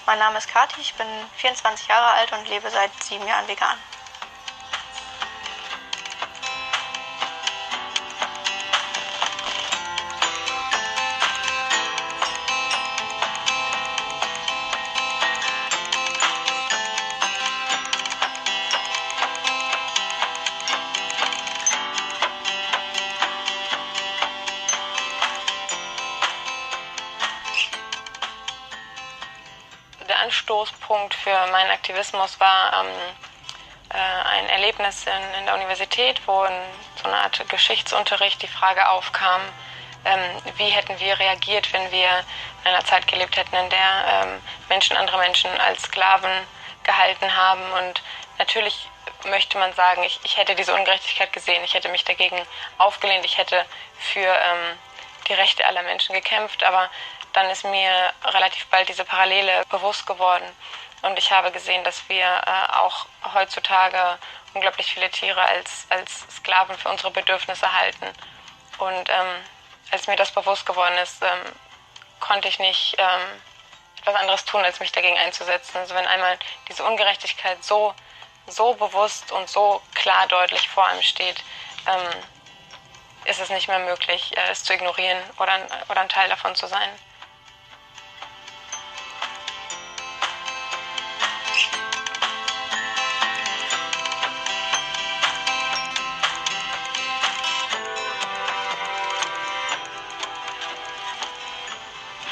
Mein Name ist Kati, ich bin 24 Jahre alt und lebe seit 7 Jahren vegan. Der Anstoßpunkt für meinen Aktivismus war ein Erlebnis in der Universität, wo in so einer Art Geschichtsunterricht die Frage aufkam, wie hätten wir reagiert, wenn wir in einer Zeit gelebt hätten, in der andere Menschen als Sklaven gehalten haben. Und natürlich möchte man sagen, ich hätte diese Ungerechtigkeit gesehen, ich hätte mich dagegen aufgelehnt, ich hätte für die Rechte aller Menschen gekämpft, aber dann ist mir relativ bald diese Parallele bewusst geworden. Und ich habe gesehen, dass wir auch heutzutage unglaublich viele Tiere als Sklaven für unsere Bedürfnisse halten. Und als mir das bewusst geworden ist, konnte ich nicht etwas anderes tun, als mich dagegen einzusetzen. Also wenn einmal diese Ungerechtigkeit so bewusst und so klar deutlich vor einem steht, ist es nicht mehr möglich, es zu ignorieren oder ein Teil davon zu sein.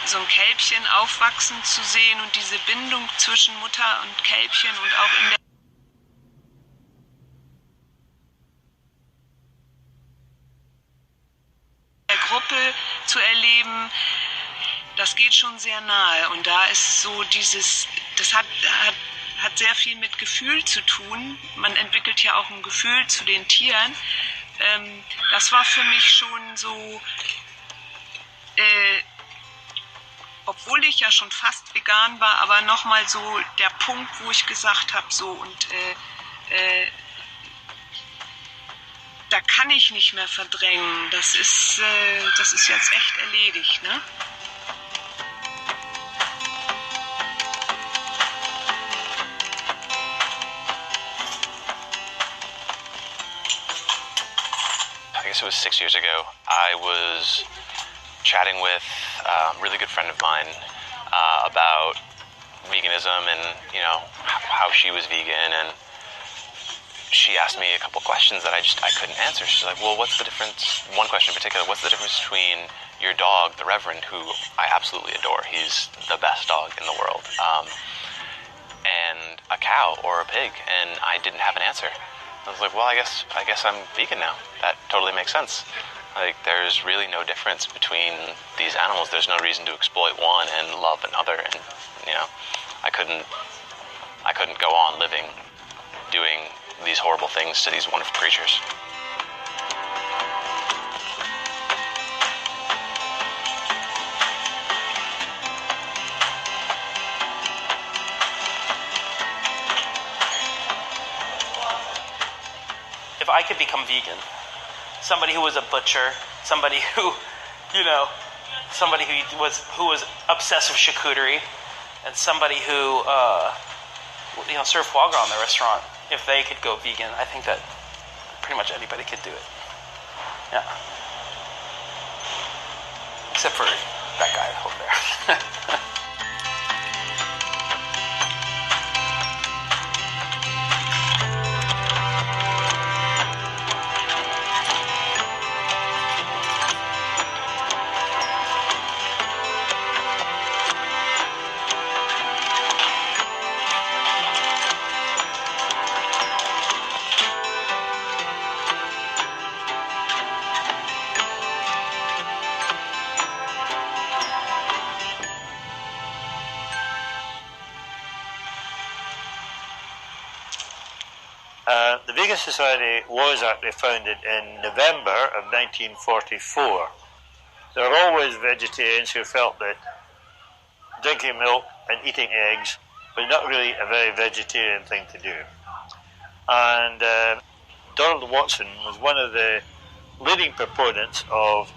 So ein Kälbchen aufwachsen zu sehen und diese Bindung zwischen Mutter und Kälbchen und auch in der Gruppe zu erleben, das geht schon sehr nahe. Und da ist so das hat sehr viel mit Gefühl zu tun. Man entwickelt ja auch ein Gefühl zu den Tieren. Das war für mich schon so, obwohl ich ja schon fast vegan war, aber nochmal so der Punkt, wo ich gesagt habe, so und da kann ich nicht mehr verdrängen. Das ist jetzt echt erledigt, ne? I guess it was 6 years ago. I was chatting with a really good friend of mine about veganism and, you know, how she was vegan, and she asked me a couple questions that I couldn't answer. She's like, well, what's the difference, one question in particular, what's the difference between your dog, the Reverend, who I absolutely adore, he's the best dog in the world, and a cow or a pig? And I didn't have an answer. I was like, well, I guess I'm vegan now. That totally makes sense. Like, there's really no difference between these animals. There's no reason to exploit one and love another. And, you know, I couldn't go on living, doing these horrible things to these wonderful creatures. If I could become vegan, somebody who was a butcher, somebody who, you know, somebody who was obsessed with charcuterie, and somebody who, you know, served foie gras in the restaurant, if they could go vegan, I think that pretty much anybody could do it. Yeah. Except for that guy over there. The Vegan Society was actually founded in November of 1944. There were always vegetarians who felt that drinking milk and eating eggs was not really a very vegetarian thing to do. And Donald Watson was one of the leading proponents of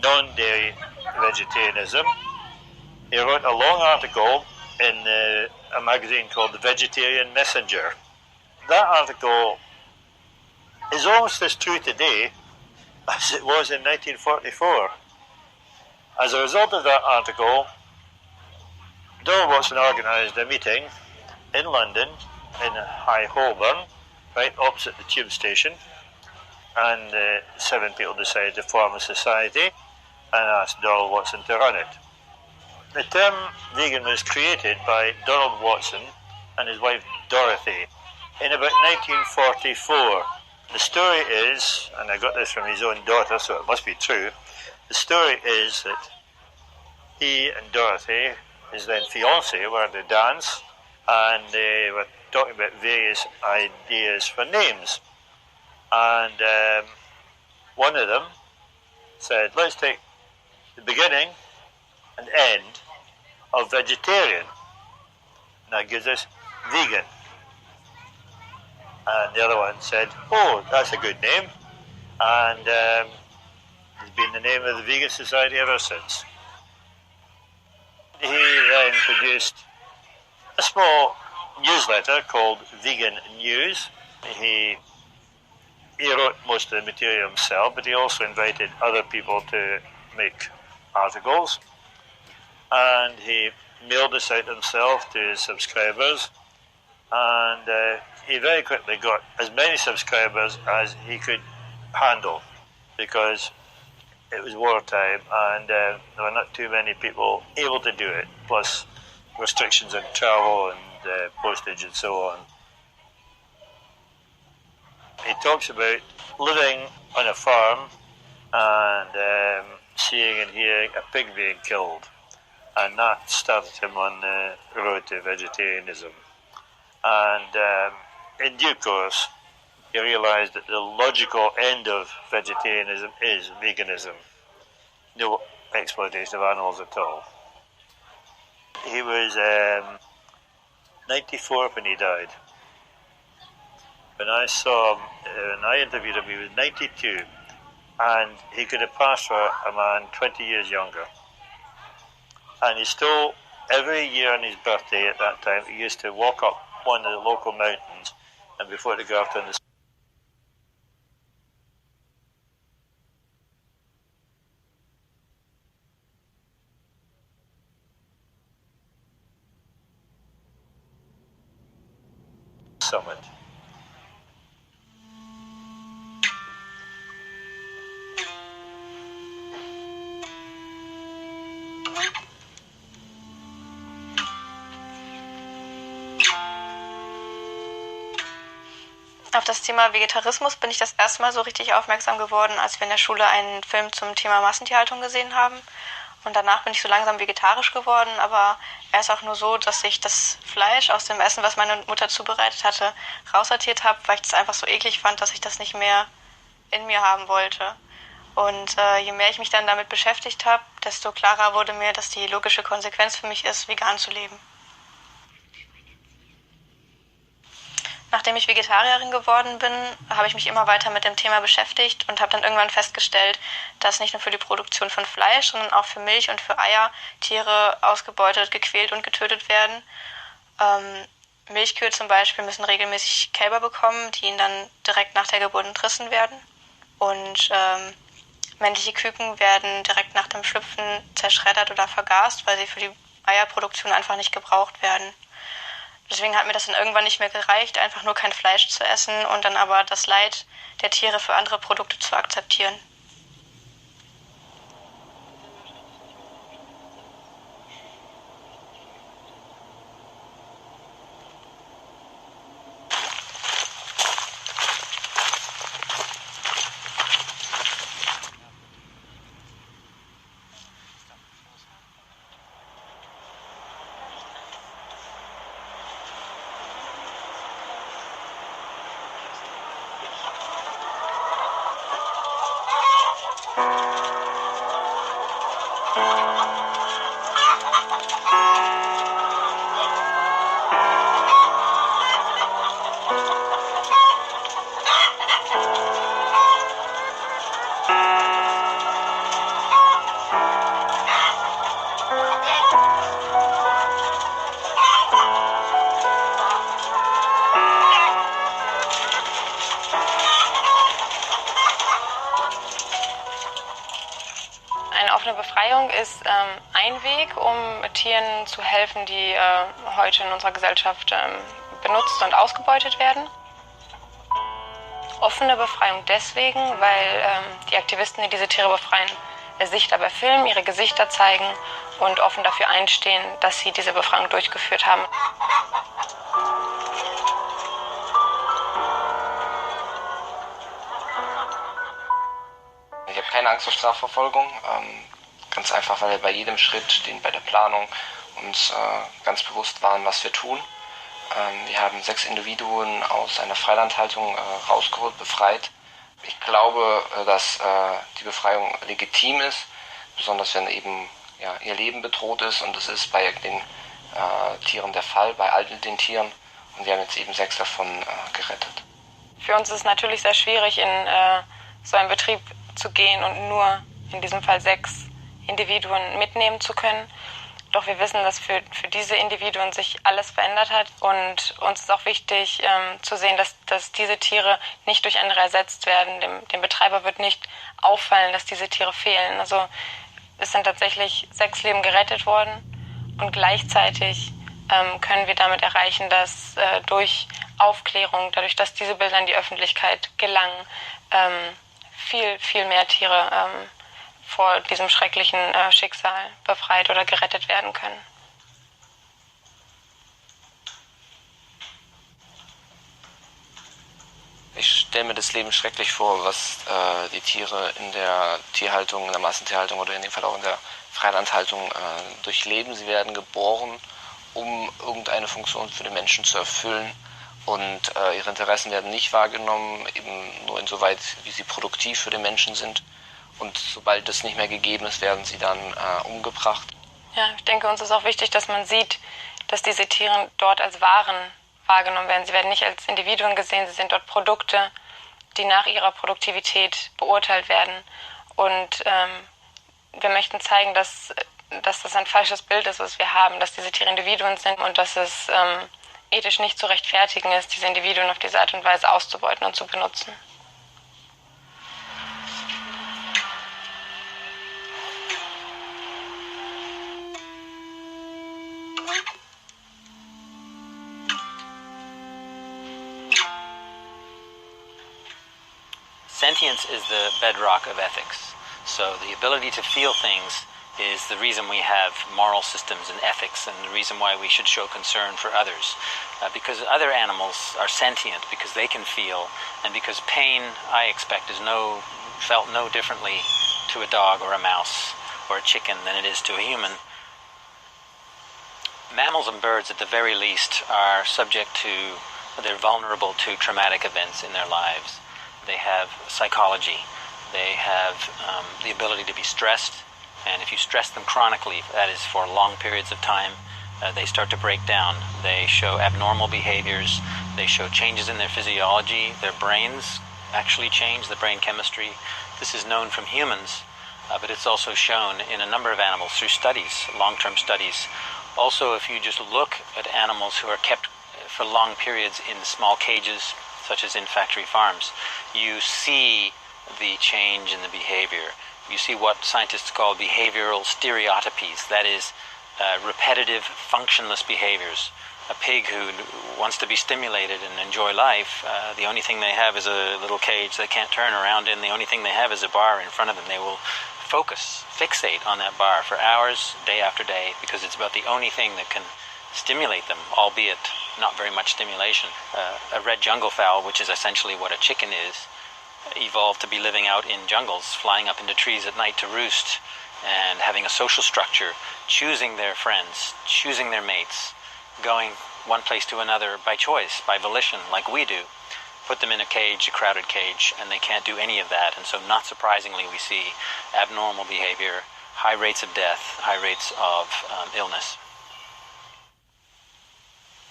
non-dairy vegetarianism. He wrote a long article in a magazine called The Vegetarian Messenger. That article is almost as true today as it was in 1944. As a result of that article, Donald Watson organised a meeting in London, in High Holborn, right opposite the tube station, and 7 people decided to form a society and asked Donald Watson to run it. The term vegan was created by Donald Watson and his wife Dorothy in about 1944. The story is, and I got this from his own daughter, so it must be true, the story is that he and Dorothy, his then fiancée, were at a dance, and they were talking about various ideas for names. And one of them said, let's take the beginning and end of vegetarian. And that gives us vegan. And the other one said, oh, that's a good name. And it's been the name of the Vegan Society ever since. He then produced a small newsletter called Vegan News. He wrote most of the material himself, but he also invited other people to make articles. And he mailed this out himself to his subscribers. And he very quickly got as many subscribers as he could handle, because it was wartime and there were not too many people able to do it, plus restrictions on travel and postage and so on. He talks about living on a farm and seeing and hearing a pig being killed, and that started him on the road to vegetarianism. And in due course, he realised that the logical end of vegetarianism is veganism. No exploitation of animals at all. He was 94 when he died. When I saw him, when I interviewed him, he was 92, and he could have passed for a man 20 years younger. And he still, every year on his birthday at that time, he used to walk up one of the local mountains, and before they go out on the summit. Auf das Thema Vegetarismus bin ich das erste Mal so richtig aufmerksam geworden, als wir in der Schule einen Film zum Thema Massentierhaltung gesehen haben. Und danach bin ich so langsam vegetarisch geworden, aber erst auch nur so, dass ich das Fleisch aus dem Essen, was meine Mutter zubereitet hatte, raussortiert habe, weil ich das einfach so eklig fand, dass ich das nicht mehr in mir haben wollte. Und je mehr ich mich dann damit beschäftigt habe, desto klarer wurde mir, dass die logische Konsequenz für mich ist, vegan zu leben. Nachdem ich Vegetarierin geworden bin, habe ich mich immer weiter mit dem Thema beschäftigt und habe dann irgendwann festgestellt, dass nicht nur für die Produktion von Fleisch, sondern auch für Milch und für Eier Tiere ausgebeutet, gequält und getötet werden. Milchkühe zum Beispiel müssen regelmäßig Kälber bekommen, die ihnen dann direkt nach der Geburt entrissen werden. Und männliche Küken werden direkt nach dem Schlüpfen zerschreddert oder vergast, weil sie für die Eierproduktion einfach nicht gebraucht werden. Deswegen hat mir das dann irgendwann nicht mehr gereicht, einfach nur kein Fleisch zu essen und dann aber das Leid der Tiere für andere Produkte zu akzeptieren. Offene Befreiung ist ein Weg, um Tieren zu helfen, die heute in unserer Gesellschaft benutzt und ausgebeutet werden. Offene Befreiung deswegen, weil die Aktivisten, die diese Tiere befreien, sich dabei filmen, ihre Gesichter zeigen und offen dafür einstehen, dass sie diese Befreiung durchgeführt haben. Ich habe keine Angst vor Strafverfolgung, ganz einfach, weil wir bei jedem Schritt, bei der Planung, uns ganz bewusst waren, was wir tun. Wir haben 6 Individuen aus einer Freilandhaltung rausgeholt, befreit. Ich glaube, dass die Befreiung legitim ist, besonders wenn eben ihr Leben bedroht ist, und das ist bei den Tieren der Fall, bei all den Tieren. Und wir haben jetzt eben 6 davon gerettet. Für uns ist es natürlich sehr schwierig, in so einen Betrieb zu gehen und nur in diesem Fall 6 Individuen mitnehmen zu können. Doch wir wissen, dass für diese Individuen sich alles verändert hat, und uns ist auch wichtig zu sehen, dass diese Tiere nicht durch andere ersetzt werden. Dem Betreiber wird nicht auffallen, dass diese Tiere fehlen. Also es sind tatsächlich 6 Leben gerettet worden, und gleichzeitig können wir damit erreichen, dass durch Aufklärung, dadurch, dass diese Bilder in die Öffentlichkeit gelangen, viel mehr Tiere vor diesem schrecklichen Schicksal befreit oder gerettet werden können. Ich stelle mir das Leben schrecklich vor, was die Tiere in der Tierhaltung, in der Massentierhaltung oder in dem Fall auch in der Freilandhaltung durchleben. Sie werden geboren, um irgendeine Funktion für den Menschen zu erfüllen, und ihre Interessen werden nicht wahrgenommen, eben nur insoweit, wie sie produktiv für den Menschen sind. Und sobald das nicht mehr gegeben ist, werden sie dann umgebracht. Ja, ich denke, uns ist auch wichtig, dass man sieht, dass diese Tiere dort als Waren wahrgenommen werden. Sie werden nicht als Individuen gesehen, sie sind dort Produkte, die nach ihrer Produktivität beurteilt werden. Und wir möchten zeigen, dass das ein falsches Bild ist, was wir haben, dass diese Tiere Individuen sind und dass es ethisch nicht zu rechtfertigen ist, diese Individuen auf diese Art und Weise auszubeuten und zu benutzen. Sentience is the bedrock of ethics. So the ability to feel things is the reason we have moral systems and ethics, and the reason why we should show concern for others. Because other animals are sentient, because they can feel, and because pain, I expect, is felt no differently to a dog or a mouse or a chicken than it is to a human. Mammals and birds, at the very least, are they're vulnerable to traumatic events in their lives. They have psychology. They have the ability to be stressed. And if you stress them chronically, that is for long periods of time, they start to break down. They show abnormal behaviors. They show changes in their physiology. Their brains actually change, the brain chemistry. This is known from humans, but it's also shown in a number of animals through studies, long-term studies. Also, if you just look at animals who are kept for long periods in small cages, such as in factory farms, you see the change in the behavior. You see what scientists call behavioral stereotypies, that is, repetitive, functionless behaviors. A pig who wants to be stimulated and enjoy life, the only thing they have is a little cage they can't turn around in. The only thing they have is a bar in front of them. They will fixate on that bar for hours, day after day, because it's about the only thing that can stimulate them, albeit not very much stimulation. A red jungle fowl, which is essentially what a chicken is, evolved to be living out in jungles, flying up into trees at night to roost, and having a social structure, choosing their friends, choosing their mates, going one place to another by choice, by volition, like we do. Put them in a cage, a crowded cage, and they can't do any of that. And so, not surprisingly, we see abnormal behavior, high rates of death, high rates of illness.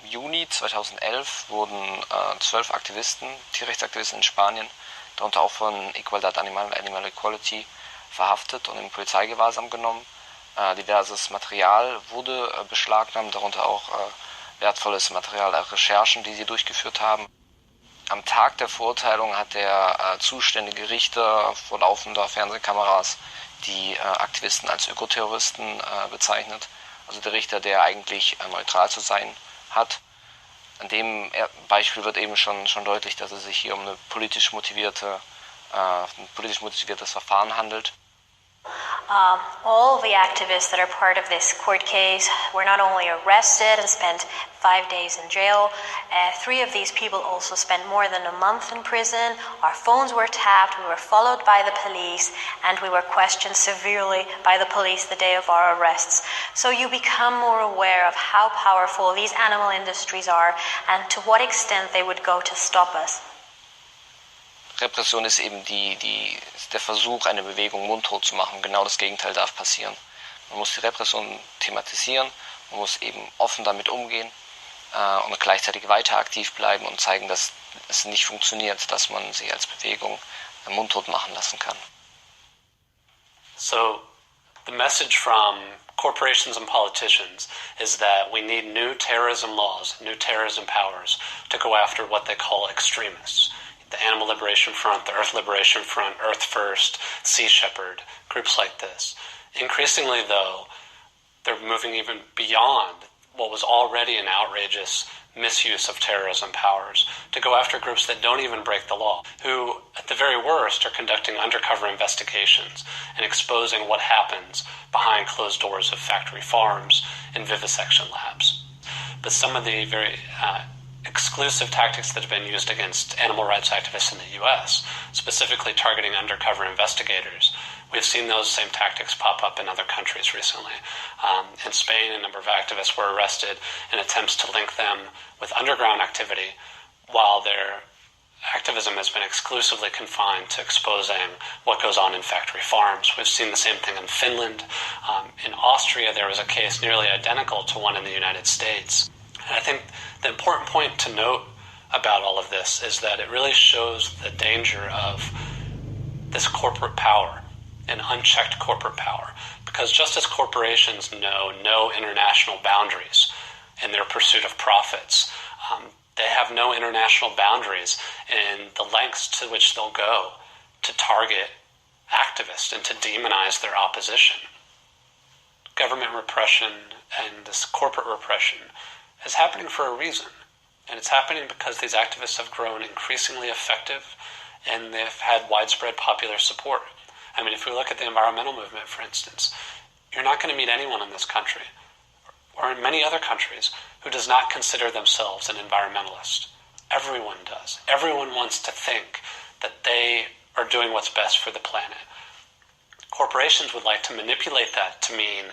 Im Juni 2011 wurden 12 Aktivisten, Tierrechtsaktivisten in Spanien, darunter auch von Igualdad Animal und Animal Equality, verhaftet und in Polizeigewahrsam genommen. Diverses Material wurde beschlagnahmt, darunter auch wertvolles Material, Recherchen, die sie durchgeführt haben. Am Tag der Verurteilung hat der zuständige Richter vor laufender Fernsehkameras die Aktivisten als Ökoterroristen bezeichnet. Also der Richter, der eigentlich neutral zu sein hat. An dem Beispiel wird eben schon deutlich, dass es sich hier um ein politisch motiviertes Verfahren handelt. All of the activists that are part of this court case were not only arrested and spent 5 days in jail, 3 of these people also spent more than a month in prison. Our phones were tapped, we were followed by the police, and we were questioned severely by the police the day of our arrests. So you become more aware of how powerful these animal industries are and to what extent they would go to stop us. Repression ist eben der Versuch, eine Bewegung mundtot zu machen. Genau das Gegenteil darf passieren. Man muss die Repression thematisieren, man muss eben offen damit umgehen und gleichzeitig weiter aktiv bleiben und zeigen, dass es nicht funktioniert, dass man sie als Bewegung mundtot machen lassen kann. So, the message from corporations and politicians is that we need new terrorism laws, new terrorism powers to go after what they call extremists. The Animal Liberation Front, the Earth Liberation Front, Earth First, Sea Shepherd, groups like this. Increasingly, though, they're moving even beyond what was already an outrageous misuse of terrorism powers to go after groups that don't even break the law, who, at the very worst, are conducting undercover investigations and exposing what happens behind closed doors of factory farms and vivisection labs. But some of the very exclusive tactics that have been used against animal rights activists in the U.S., specifically targeting undercover investigators, we've seen those same tactics pop up in other countries recently. In Spain, a number of activists were arrested in attempts to link them with underground activity, while their activism has been exclusively confined to exposing what goes on in factory farms. We've seen the same thing in Finland. In Austria, there was a case nearly identical to one in the United States. And I think the important point to note about all of this is that it really shows the danger of this corporate power and unchecked corporate power. Because just as corporations know no international boundaries in their pursuit of profits, they have no international boundaries in the lengths to which they'll go to target activists and to demonize their opposition. Government repression and this corporate repression is happening for a reason. And it's happening because these activists have grown increasingly effective and they've had widespread popular support. I mean, if we look at the environmental movement, for instance, you're not going to meet anyone in this country or in many other countries who does not consider themselves an environmentalist. Everyone does. Everyone wants to think that they are doing what's best for the planet. Corporations would like to manipulate that to mean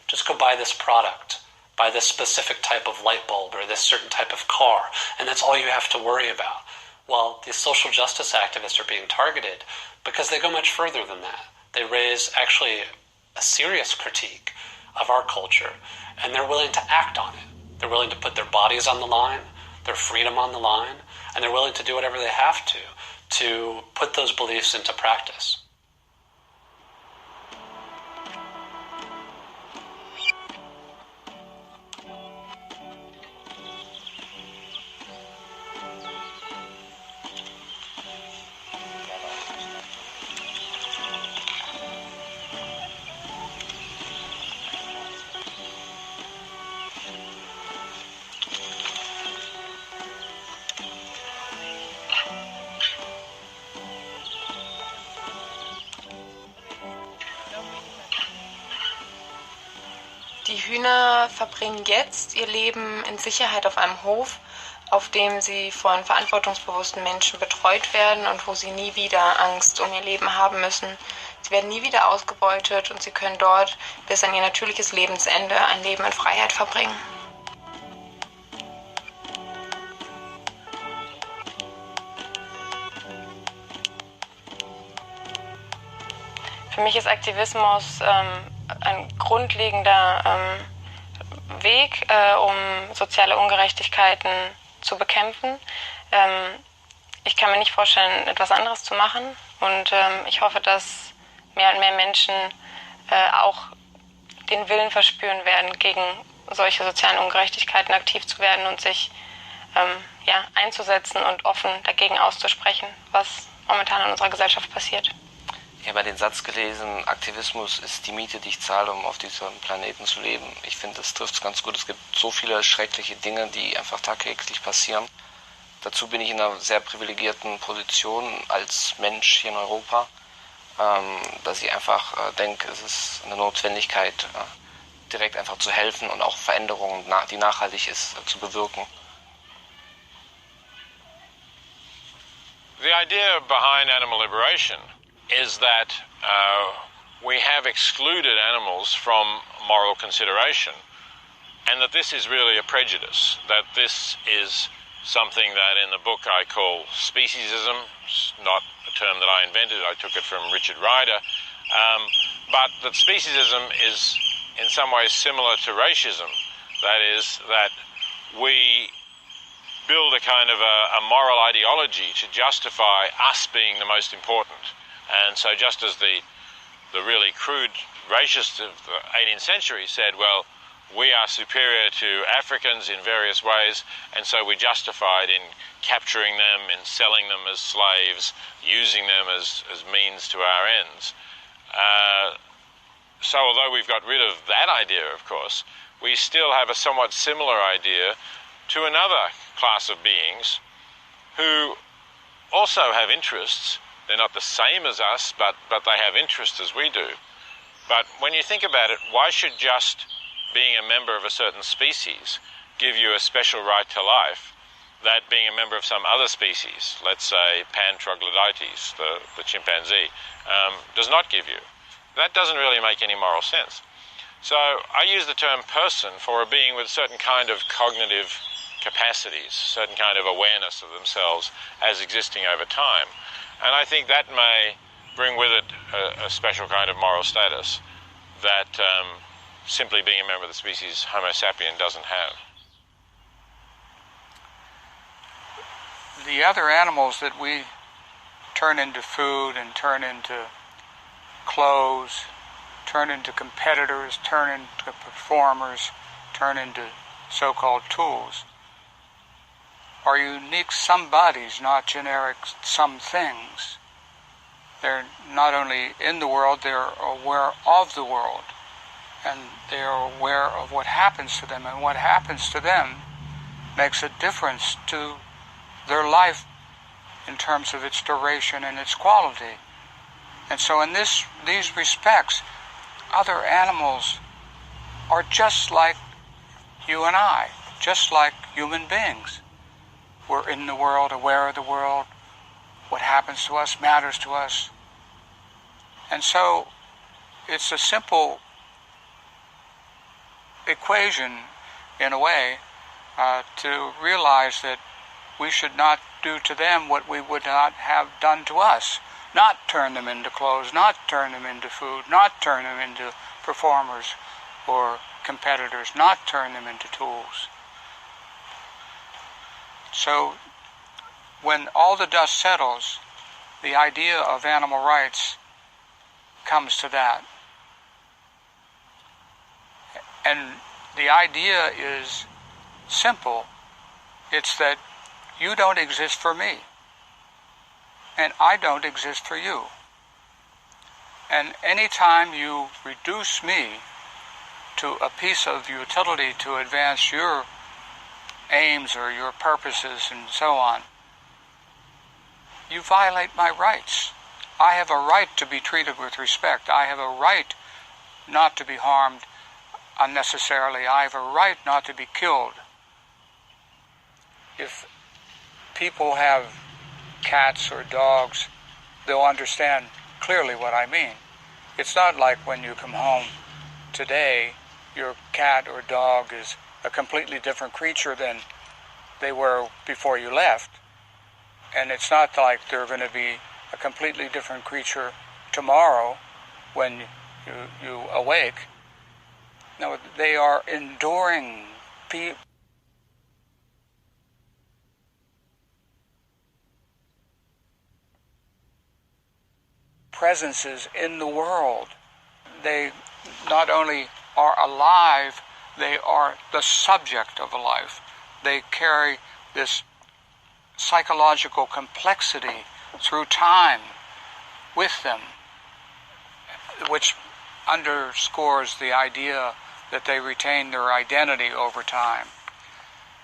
just go buy this product, buy this specific type of light bulb or this certain type of car, and that's all you have to worry about. Well, these social justice activists are being targeted because they go much further than that. They raise actually a serious critique of our culture, and they're willing to act on it. They're willing to put their bodies on the line, their freedom on the line, and they're willing to do whatever they have to put those beliefs into practice. Die Hühner verbringen jetzt ihr Leben in Sicherheit auf einem Hof, auf dem sie von verantwortungsbewussten Menschen betreut werden und wo sie nie wieder Angst um ihr Leben haben müssen. Sie werden nie wieder ausgebeutet und sie können dort bis an ihr natürliches Lebensende ein Leben in Freiheit verbringen. Für mich ist Aktivismus ein grundlegender Weg, um soziale Ungerechtigkeiten zu bekämpfen. Ich kann mir nicht vorstellen, etwas anderes zu machen. Und ich hoffe, dass mehr und mehr Menschen auch den Willen verspüren werden, gegen solche sozialen Ungerechtigkeiten aktiv zu werden und sich einzusetzen und offen dagegen auszusprechen, was momentan in unserer Gesellschaft passiert. Ich habe den Satz gelesen, Aktivismus ist die Miete, die ich zahle, um auf diesem Planeten zu leben. Ich finde, das trifft es ganz gut. Es gibt so viele schreckliche Dinge, die einfach tagtäglich passieren. Dazu bin ich in einer sehr privilegierten Position als Mensch hier in Europa, dass ich einfach denke, es ist eine Notwendigkeit, direkt einfach zu helfen und auch Veränderungen, die nachhaltig ist, zu bewirken. The idea behind animal liberation is that we have excluded animals from moral consideration, and that this is really a prejudice, that this is something that in the book I call speciesism. It's not a term that I invented, I took it from Richard Ryder, but that speciesism is in some ways similar to racism. That is, that we build a kind of a moral ideology to justify us being the most important. And so just as the really crude racists of the 18th century said, well, we are superior to Africans in various ways, and so we justified in capturing them, in selling them as slaves, using them as means to our ends. So although we've got rid of that idea, of course, we still have a somewhat similar idea to another class of beings who also have interests. They're not the same as us, but they have interests as we do. But when you think about it, why should just being a member of a certain species give you a special right to life that being a member of some other species, let's say Pan troglodytes, the chimpanzee, does not give you? That doesn't really make any moral sense. So I use the term person for a being with a certain kind of cognitive capacities, certain kind of awareness of themselves as existing over time. And I think that may bring with it a special kind of moral status that simply being a member of the species Homo sapien doesn't have. The other animals that we turn into food and turn into clothes, turn into competitors, turn into performers, turn into so-called tools, are unique somebodies, not generic some things. They're not only in the world, they're aware of the world, and they're aware of what happens to them, and what happens to them makes a difference to their life in terms of its duration and its quality. And so in these respects, other animals are just like you and I, just like human beings. We're in the world, aware of the world. What happens to us matters to us. And so it's a simple equation, in a way, to realize that we should not do to them what we would not have done to us. Not turn them into clothes, not turn them into food, not turn them into performers or competitors, not turn them into tools. So when all the dust settles, the idea of animal rights comes to that. And the idea is simple. It's that you don't exist for me, and I don't exist for you. And any time you reduce me to a piece of utility to advance your aims or your purposes and so on, you violate my rights. I have a right to be treated with respect. I have a right not to be harmed unnecessarily. I have a right not to be killed. If people have cats or dogs, they'll understand clearly what I mean. It's not like when you come home today, your cat or dog is a completely different creature than they were before you left. And it's not like they're going to be a completely different creature tomorrow when you awake. No, they are enduring presences in the world. They not only are alive, they are the subject of a life. They carry this psychological complexity through time with them. which underscores the idea that they retain their identity over time.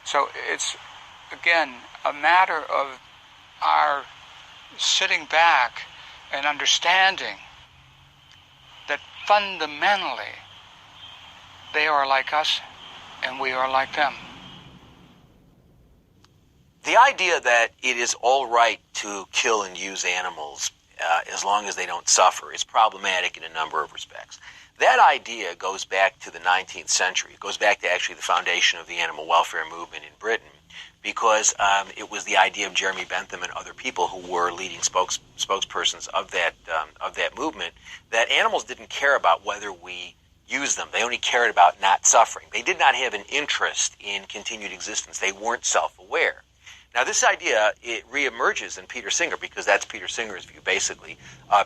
So it's, again, a matter of our sitting back and understanding that fundamentally they are like us and we are like them. The idea that it is all right to kill and use animals as long as they don't suffer is problematic in a number of respects. That idea goes back to the 19th century. It goes back to actually the foundation of the animal welfare movement in Britain, because it was the idea of Jeremy Bentham and other people who were leading spokespersons of that movement, that animals didn't care about whether we use them. They only cared about not suffering. They did not have an interest in continued existence. They weren't self-aware. Now, this idea, it reemerges in Peter Singer, because that's Peter Singer's view, basically.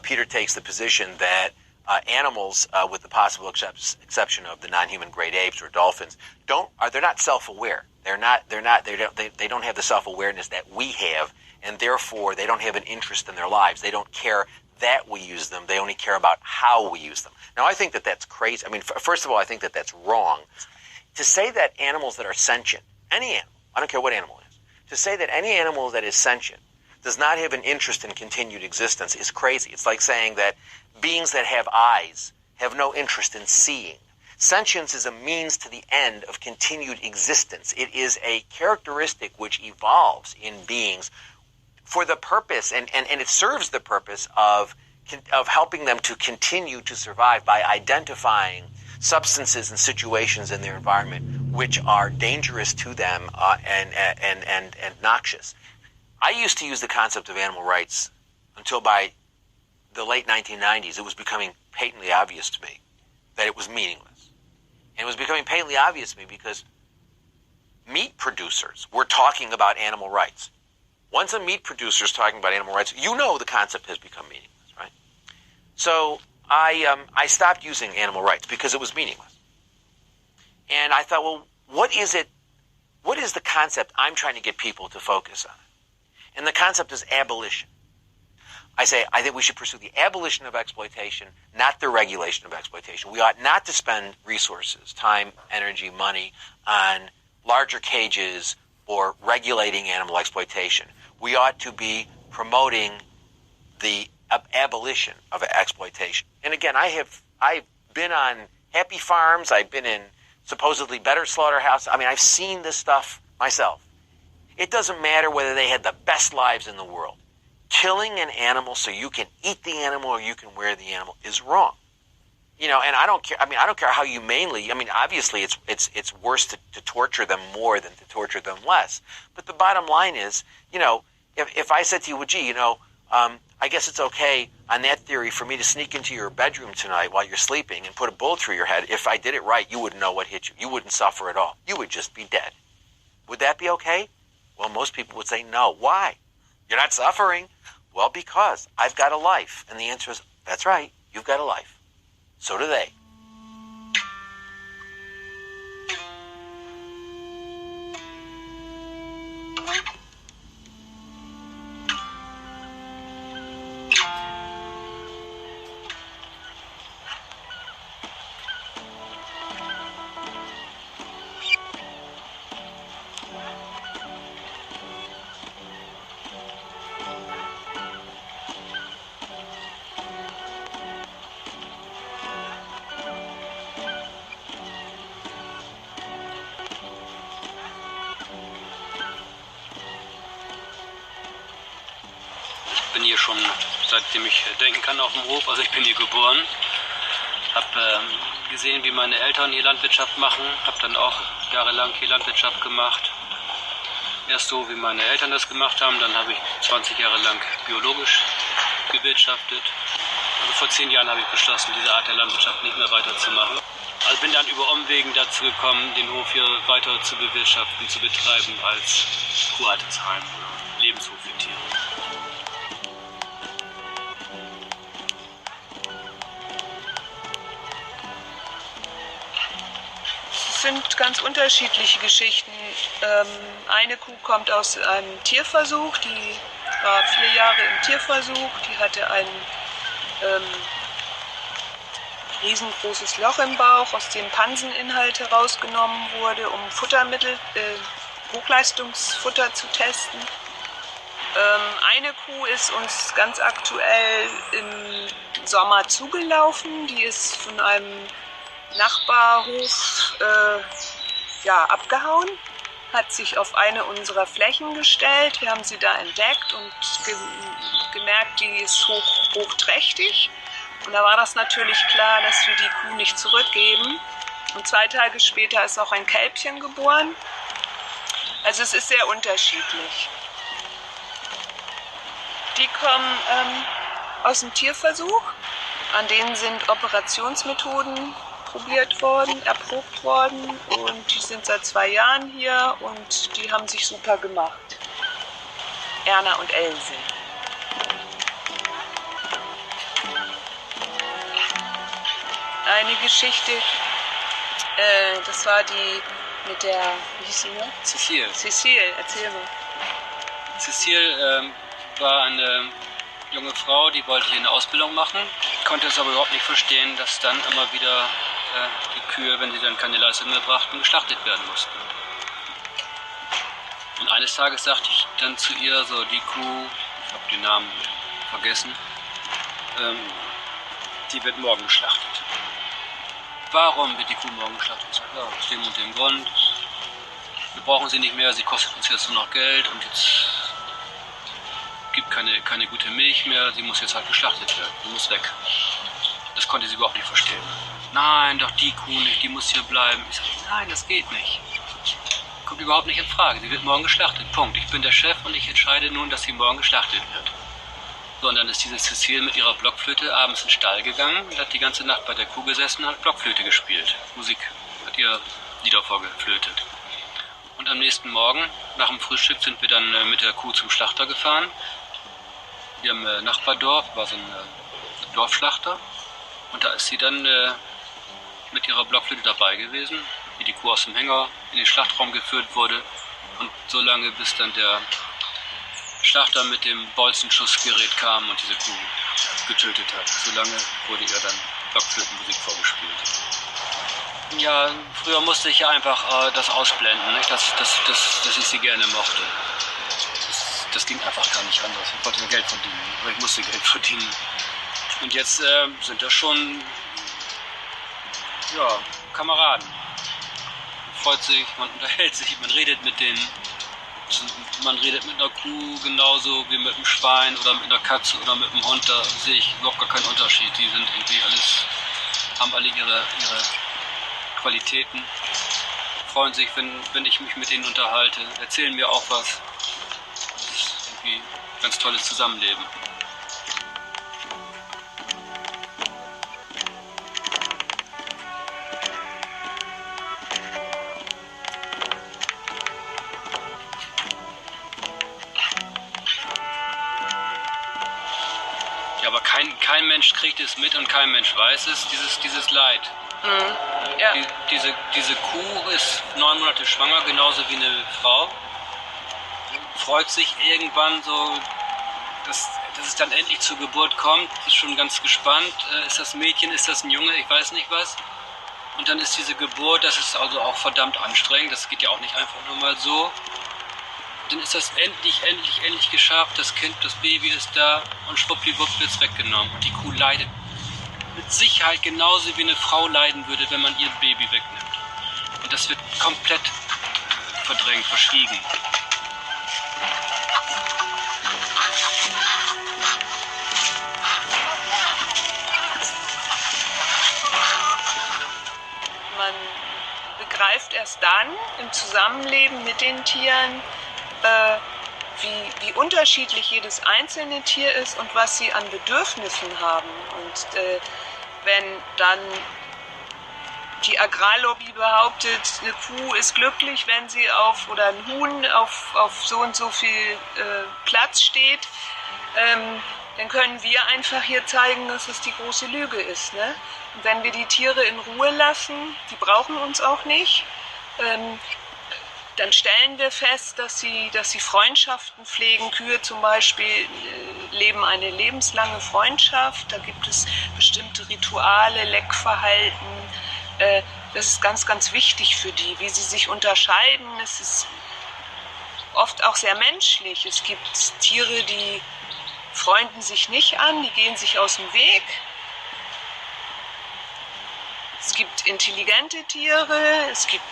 Peter takes the position that animals, with the possible exception of the non-human great apes or dolphins, they're not self-aware. They don't have the self-awareness that we have, and therefore they don't have an interest in their lives. They don't care that we use them. They only care about how we use them. Now, I think that that's crazy. I mean, first of all, I think that that's wrong. To say that animals that are sentient, any animal, I don't care what animal it is, to say that any animal that is sentient does not have an interest in continued existence is crazy. It's like saying that beings that have eyes have no interest in seeing. Sentience is a means to the end of continued existence. It is a characteristic which evolves in beings for the purpose, and it serves the purpose of helping them to continue to survive by identifying substances and situations in their environment which are dangerous to them and noxious. I used to use the concept of animal rights until by the late 1990s. It was becoming patently obvious to me that it was meaningless. And it was becoming patently obvious to me because meat producers were talking about animal rights. Once a meat producer is talking about animal rights, you know the concept has become meaningless, right? So I stopped using animal rights because it was meaningless. And I thought, well, what is it? What is the concept I'm trying to get people to focus on? And the concept is abolition. I think we should pursue the abolition of exploitation, not the regulation of exploitation. We ought not to spend resources, time, energy, money on larger cages or regulating animal exploitation. We ought to be promoting the abolition of exploitation. And again, I've been on happy farms. I've been in supposedly better slaughterhouses. I mean, I've seen this stuff myself. It doesn't matter whether they had the best lives in the world. Killing an animal so you can eat the animal or you can wear the animal is wrong. You know, and I don't care. I mean, I don't care how humanely. I mean, obviously, it's worse to torture them more than to torture them less. But the bottom line is, you know, if I said to you, well, gee, you know, I guess it's okay on that theory for me to sneak into your bedroom tonight while you're sleeping and put a bullet through your head. If I did it right, you wouldn't know what hit you. You wouldn't suffer at all. You would just be dead. Would that be okay? Well, most people would say no. Why? You're not suffering. Well, because I've got a life. And the answer is, that's right, you've got a life. So do they. Ich bin hier schon seitdem ich denken kann auf dem Hof, also ich bin hier geboren, habe gesehen, wie meine Eltern hier Landwirtschaft machen, habe dann auch jahrelang hier Landwirtschaft gemacht. Erst so, wie meine Eltern das gemacht haben, dann habe ich 20 Jahre lang biologisch gewirtschaftet. Also vor 10 Jahren habe ich beschlossen, diese Art der Landwirtschaft nicht mehr weiterzumachen. Also bin dann über Umwegen dazu gekommen, den Hof hier weiter zu bewirtschaften, zu betreiben als Kurhaltesheim oder Lebenshof für Tiere. Es sind ganz unterschiedliche Geschichten. Eine Kuh kommt aus einem Tierversuch, die war 4 Jahre im Tierversuch, die hatte einen riesengroßes Loch im Bauch, aus dem Panseninhalt herausgenommen wurde, um Futtermittel, Hochleistungsfutter zu testen. Eine Kuh ist uns ganz aktuell im Sommer zugelaufen. Die ist von einem Nachbarhof abgehauen, hat sich auf eine unserer Flächen gestellt. Wir haben sie da entdeckt und gemerkt, die ist hochträchtig. Und da war das natürlich klar, dass wir die Kuh nicht zurückgeben. Und 2 Tage später ist auch ein Kälbchen geboren. Also es ist sehr unterschiedlich. Die kommen aus dem Tierversuch. An denen sind Operationsmethoden erprobt worden. Und die sind seit 2 Jahren hier und die haben sich super gemacht. Erna und Else. Eine Geschichte, das war die mit der, wie hieß sie noch? Cecile. Cecile, erzähl mal. Cecile war eine junge Frau, die wollte hier eine Ausbildung machen, konnte es aber überhaupt nicht verstehen, dass dann immer wieder die Kühe, wenn sie dann keine Leistung mehr brachten, geschlachtet werden mussten. Und eines Tages sagte ich dann zu ihr, so die Kuh, ich habe den Namen vergessen, die wird morgen geschlachtet. Warum wird die Kuh morgen geschlachtet? Ich sage, ja, aus dem und dem Grund. Wir brauchen sie nicht mehr, sie kostet uns jetzt nur noch Geld und jetzt gibt keine gute Milch mehr, sie muss jetzt halt geschlachtet werden, sie muss weg. Das konnte sie überhaupt nicht verstehen. Nein, doch die Kuh nicht, die muss hier bleiben. Ich sage, nein, das geht nicht. Kommt überhaupt nicht in Frage, sie wird morgen geschlachtet, Punkt. Ich bin der Chef und ich entscheide nun, dass sie morgen geschlachtet wird. So, und dann ist diese Cecile mit ihrer Blockflöte abends in den Stall gegangen und hat die ganze Nacht bei der Kuh gesessen und hat Blockflöte gespielt. Musik, hat ihr Lieder vorgeflötet. Und am nächsten Morgen, nach dem Frühstück, sind wir dann mit der Kuh zum Schlachter gefahren. Wir haben im Nachbardorf, war so ein Dorfschlachter. Und da ist sie dann mit ihrer Blockflöte dabei gewesen, wie die Kuh aus dem Hänger in den Schlachtraum geführt wurde. Und so lange, bis dann der Schlachter mit dem Bolzenschussgerät kam und diese Kuh getötet hat. So lange wurde ihr dann Blockflötenmusik vorgespielt. Ja, früher musste ich ja einfach das ausblenden, nicht? Dass ich sie gerne mochte. Das ging einfach gar nicht anders. Ich wollte ja Geld verdienen, aber ich musste Geld verdienen. Und jetzt sind das schon Kameraden. Man freut sich, man unterhält sich, man redet mit denen. Man redet mit einer Kuh genauso wie mit einem Schwein oder mit einer Katze oder mit einem Hund. Da sehe ich überhaupt gar keinen Unterschied. Die sind irgendwie haben alle ihre Qualitäten. Freuen sich, wenn ich mich mit ihnen unterhalte. Erzählen mir auch was. Das ist irgendwie ein ganz tolles Zusammenleben. Aber kein Mensch kriegt es mit und kein Mensch weiß es, dieses Leid. Mhm. Ja. Diese Kuh ist 9 Monate schwanger, genauso wie eine Frau. Freut sich irgendwann so, dass es dann endlich zur Geburt kommt. Ist schon ganz gespannt. Ist das Mädchen, ist das ein Junge? Ich weiß nicht was. Und dann ist diese Geburt, das ist also auch verdammt anstrengend. Das geht ja auch nicht einfach nur mal so. Dann ist das endlich geschafft, das Kind, das Baby ist da und schwuppdiwupp wird es weggenommen. Und die Kuh leidet mit Sicherheit genauso wie eine Frau leiden würde, wenn man ihr Baby wegnimmt. Und das wird komplett verdrängt, verschwiegen. Man begreift erst dann im Zusammenleben mit den Tieren, wie unterschiedlich jedes einzelne Tier ist und was sie an Bedürfnissen haben. Und wenn dann die Agrarlobby behauptet, eine Kuh ist glücklich, wenn sie oder ein Huhn auf so und so viel Platz steht, dann können wir einfach hier zeigen, dass es die große Lüge ist. Ne? Und wenn wir die Tiere in Ruhe lassen, die brauchen uns auch nicht, dann stellen wir fest, dass sie Freundschaften pflegen. Kühe zum Beispiel leben eine lebenslange Freundschaft. Da gibt es bestimmte Rituale, Leckverhalten. Das ist ganz, ganz wichtig für die, wie sie sich unterscheiden. Es ist oft auch sehr menschlich. Es gibt Tiere, die freunden sich nicht an, die gehen sich aus dem Weg. Es gibt intelligente Tiere, es gibt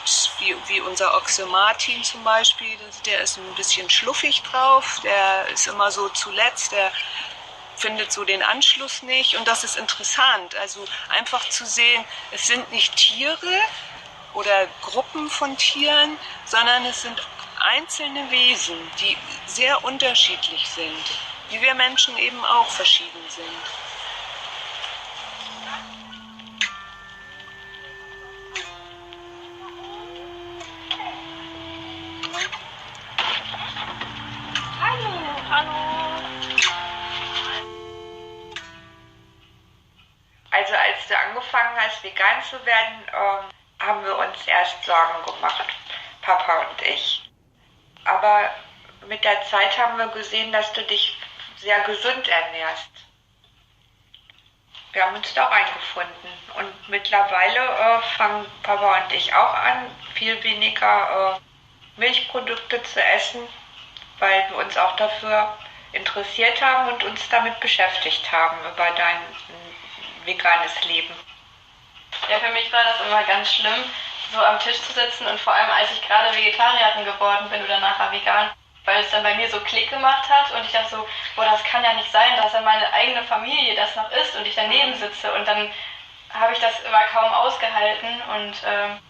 wie unser Ochse Martin zum Beispiel, der ist ein bisschen schluffig drauf, der ist immer so zuletzt, der findet so den Anschluss nicht und das ist interessant. Also einfach zu sehen, es sind nicht Tiere oder Gruppen von Tieren, sondern es sind einzelne Wesen, die sehr unterschiedlich sind, wie wir Menschen eben auch verschieden sind. Also als du angefangen hast, vegan zu werden, haben wir uns erst Sorgen gemacht, Papa und ich. Aber mit der Zeit haben wir gesehen, dass du dich sehr gesund ernährst. Wir haben uns da auch eingefunden. Und mittlerweile fangen Papa und ich auch an, viel weniger Milchprodukte zu essen, weil wir uns auch dafür interessiert haben und uns damit beschäftigt haben, über dein veganes Leben. Ja, für mich war das immer ganz schlimm, so am Tisch zu sitzen und vor allem, als ich gerade Vegetarierin geworden bin oder nachher vegan, weil es dann bei mir so Klick gemacht hat und ich dachte so, boah, das kann ja nicht sein, dass dann meine eigene Familie das noch isst und ich daneben sitze und dann habe ich das immer kaum ausgehalten und dann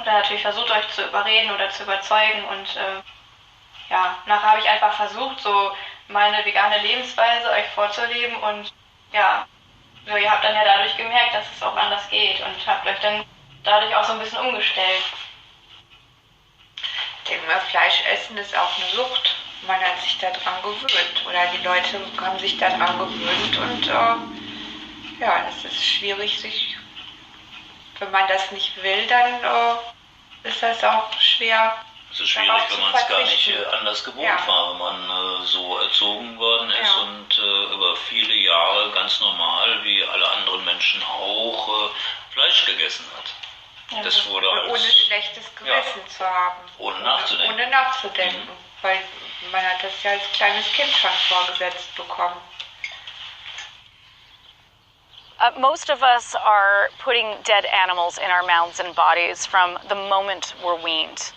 natürlich versucht, euch zu überreden oder zu überzeugen und ja, nachher habe ich einfach versucht, so meine vegane Lebensweise euch vorzuleben und ja, so, ihr habt dann ja dadurch gemerkt, dass es auch anders geht und habt euch dann dadurch auch so ein bisschen umgestellt. Ich denke mal, Fleisch essen ist auch eine Sucht. Man hat sich daran gewöhnt oder die Leute haben sich daran gewöhnt und ja, es ist schwierig, wenn man das nicht will, dann ist das auch schwer. Es ist schwierig, wenn man es gar nicht anders gewohnt war, wenn man so erzogen worden ist und über viele Jahre ganz normal, wie alle anderen Menschen auch, Fleisch gegessen hat. Ja, das wurde ohne schlechtes Gewissen zu haben. Ohne nachzudenken. Ohne nachzudenken, weil man hat das ja als kleines Kind schon vorgesetzt bekommen. Most of us are putting dead animals in our mouths and bodies from the moment we're weaned.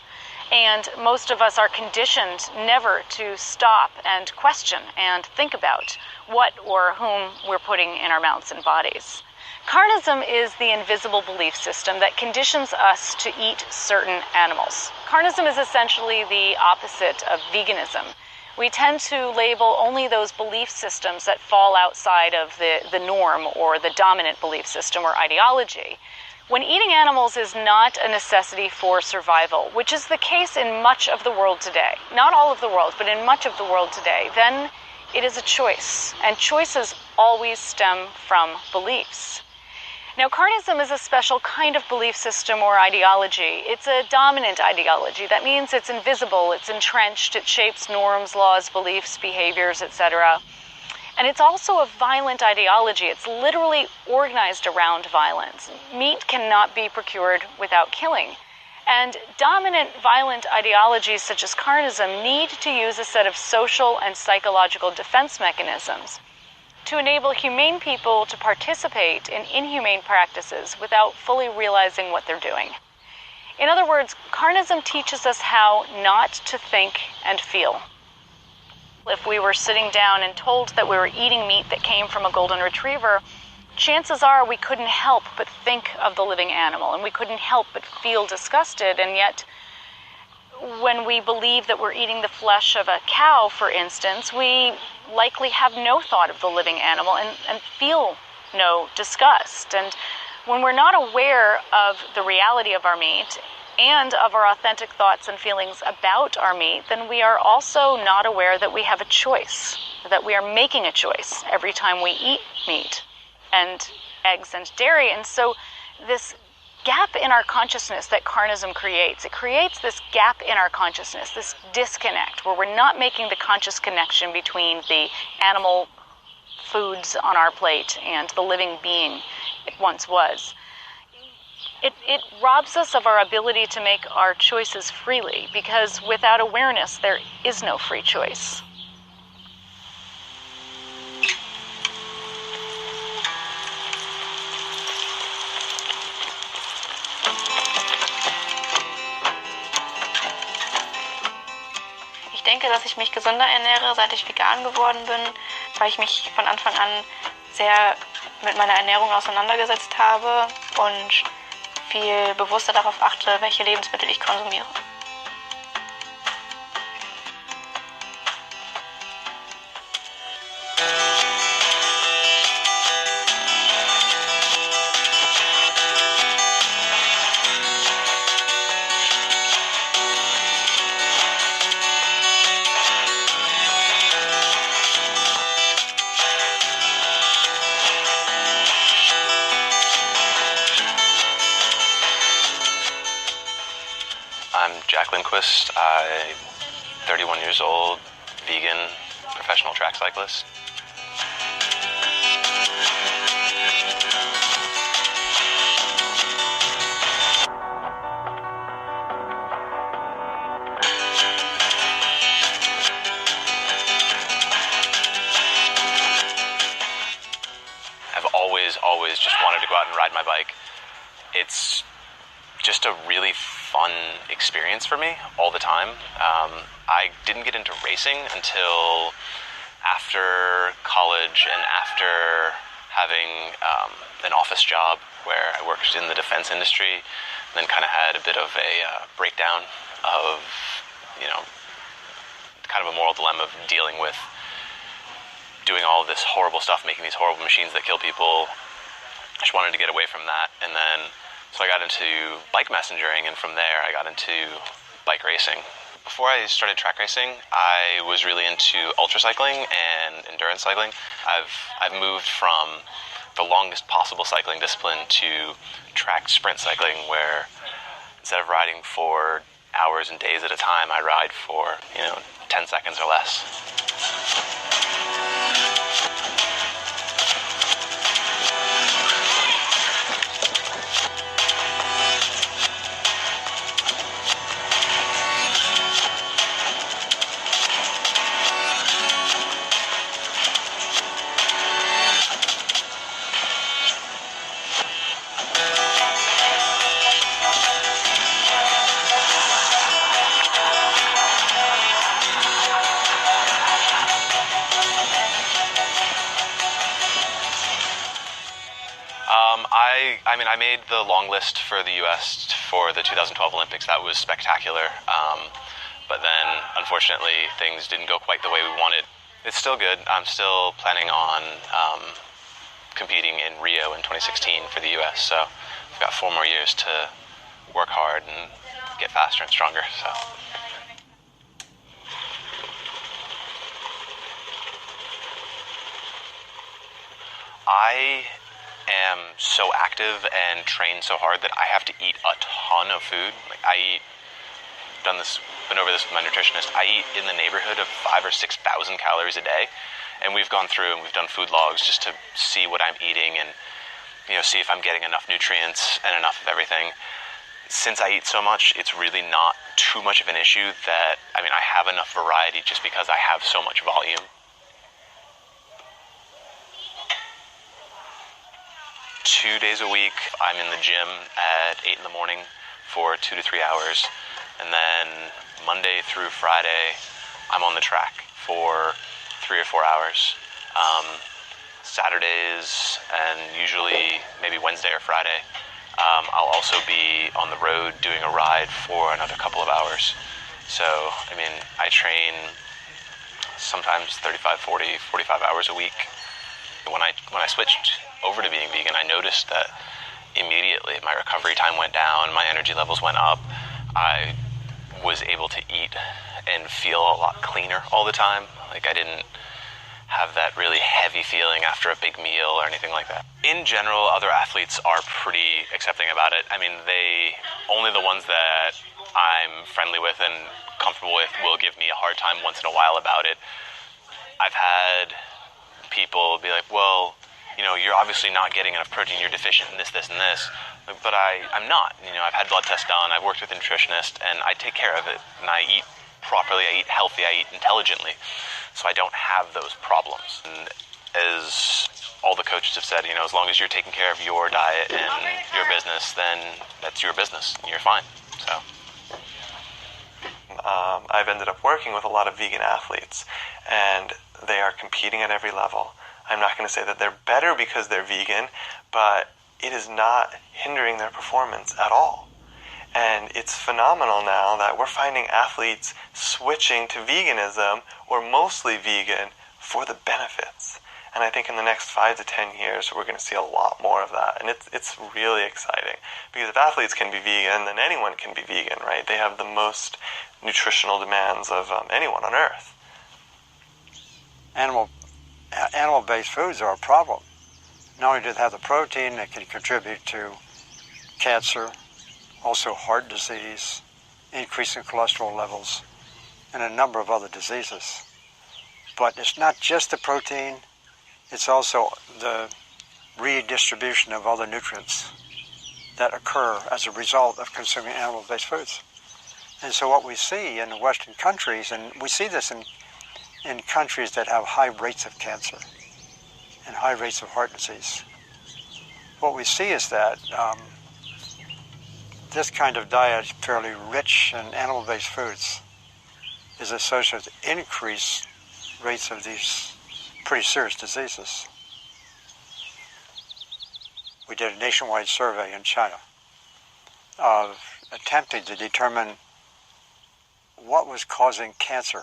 And most of us are conditioned never to stop and question and think about what or whom we're putting in our mouths and bodies. Carnism is the invisible belief system that conditions us to eat certain animals. Carnism is essentially the opposite of veganism. We tend to label only those belief systems that fall outside of the norm or the dominant belief system or ideology. When eating animals is not a necessity for survival, which is the case in much of the world today, not all of the world, but in much of the world today, then it is a choice, and choices always stem from beliefs. Now, carnism is a special kind of belief system or ideology. It's a dominant ideology. That means it's invisible, it's entrenched, it shapes norms, laws, beliefs, behaviors, etc. And it's also a violent ideology. It's literally organized around violence. Meat cannot be procured without killing. And dominant violent ideologies such as carnism need to use a set of social and psychological defense mechanisms to enable humane people to participate in inhumane practices without fully realizing what they're doing. In other words, carnism teaches us how not to think and feel. If we were sitting down and told that we were eating meat that came from a golden retriever, chances are we couldn't help but think of the living animal, and we couldn't help but feel disgusted. And yet, when we believe that we're eating the flesh of a cow, for instance, we likely have no thought of the living animal and feel no disgust. And when we're not aware of the reality of our meat and of our authentic thoughts and feelings about our meat, then we are also not aware that we have a choice, that we are making a choice every time we eat meat and eggs and dairy. And so this gap in our consciousness that carnism creates. It creates this gap in our consciousness, this disconnect, where we're not making the conscious connection between the animal foods on our plate and the living being it once was. It robs us of our ability to make our choices freely, because without awareness, there is no free choice. Ich denke, dass ich mich gesünder ernähre, seit ich vegan geworden bin, weil ich mich von Anfang an sehr mit meiner Ernährung auseinandergesetzt habe und viel bewusster darauf achte, welche Lebensmittel ich konsumiere. I'm Jack Lindquist. I'm 31 years old, vegan, professional track cyclist. I've always just wanted to go out and ride my bike. It's just a really fun experience for me all the time. I didn't get into racing until after college and after having an office job where I worked in the defense industry, and then kind of had a bit of a breakdown of, kind of a moral dilemma of dealing with doing all of this horrible stuff, making these horrible machines that kill people. I just wanted to get away from that, and then so I got into bike messengering, and from there I got into bike racing. Before I started track racing, I was really into ultracycling and endurance cycling. I've moved from the longest possible cycling discipline to track sprint cycling, where instead of riding for hours and days at a time, I ride for 10 seconds or less. I made the long list for the U.S. for the 2012 Olympics. That was spectacular. But then, unfortunately, things didn't go quite the way we wanted. It's still good. I'm still planning on competing in Rio in 2016 for the U.S. So I've got 4 more years to work hard and get faster and stronger. So. I am so active and train so hard that I have to eat a ton of food. Been over this with my nutritionist. I eat in the neighborhood of 5,000 or 6,000 calories a day, and we've gone through and we've done food logs just to see what I'm eating and see if I'm getting enough nutrients and enough of everything. Since I eat so much, it's really not too much of an issue that I have enough variety just because I have so much volume. 2 days a week, I'm in the gym at 8 in the morning for 2 to 3 hours. And then Monday through Friday, I'm on the track for 3 or 4 hours. Saturdays and usually maybe Wednesday or Friday, I'll also be on the road doing a ride for another couple of hours. So, I train sometimes 35, 40, 45 hours a week. When I switched over to being vegan, I noticed that immediately my recovery time went down, my energy levels went up. I was able to eat and feel a lot cleaner all the time. I didn't have that really heavy feeling after a big meal or anything like that. In general, other athletes are pretty accepting about it. I mean, only the ones that I'm friendly with and comfortable with will give me a hard time once in a while about it. I've had people be like, well, you're obviously not getting enough protein, you're deficient in this, this, and this. But I'm not. I've had blood tests done, I've worked with a nutritionist, and I take care of it. And I eat properly, I eat healthy, I eat intelligently. So I don't have those problems. And as all the coaches have said, as long as you're taking care of your diet and your business, then that's your business. You're fine. So I've ended up working with a lot of vegan athletes, and they are competing at every level. I'm not going to say that they're better because they're vegan, but it is not hindering their performance at all. And it's phenomenal now that we're finding athletes switching to veganism, or mostly vegan, for the benefits. And I think in the next 5 to 10 years, we're going to see a lot more of that. And it's really exciting. Because if athletes can be vegan, then anyone can be vegan, right? They have the most nutritional demands of anyone on Earth. Animal-based foods are a problem. Not only do they have the protein that can contribute to cancer, also heart disease, increase in cholesterol levels, and a number of other diseases. But it's not just the protein, it's also the redistribution of other nutrients that occur as a result of consuming animal-based foods. And so what we see in the Western countries, and we see this in countries that have high rates of cancer and high rates of heart disease, what we see is that this kind of diet, fairly rich in animal-based foods, is associated with increased rates of these pretty serious diseases. We did a nationwide survey in China of attempting to determine what was causing cancer,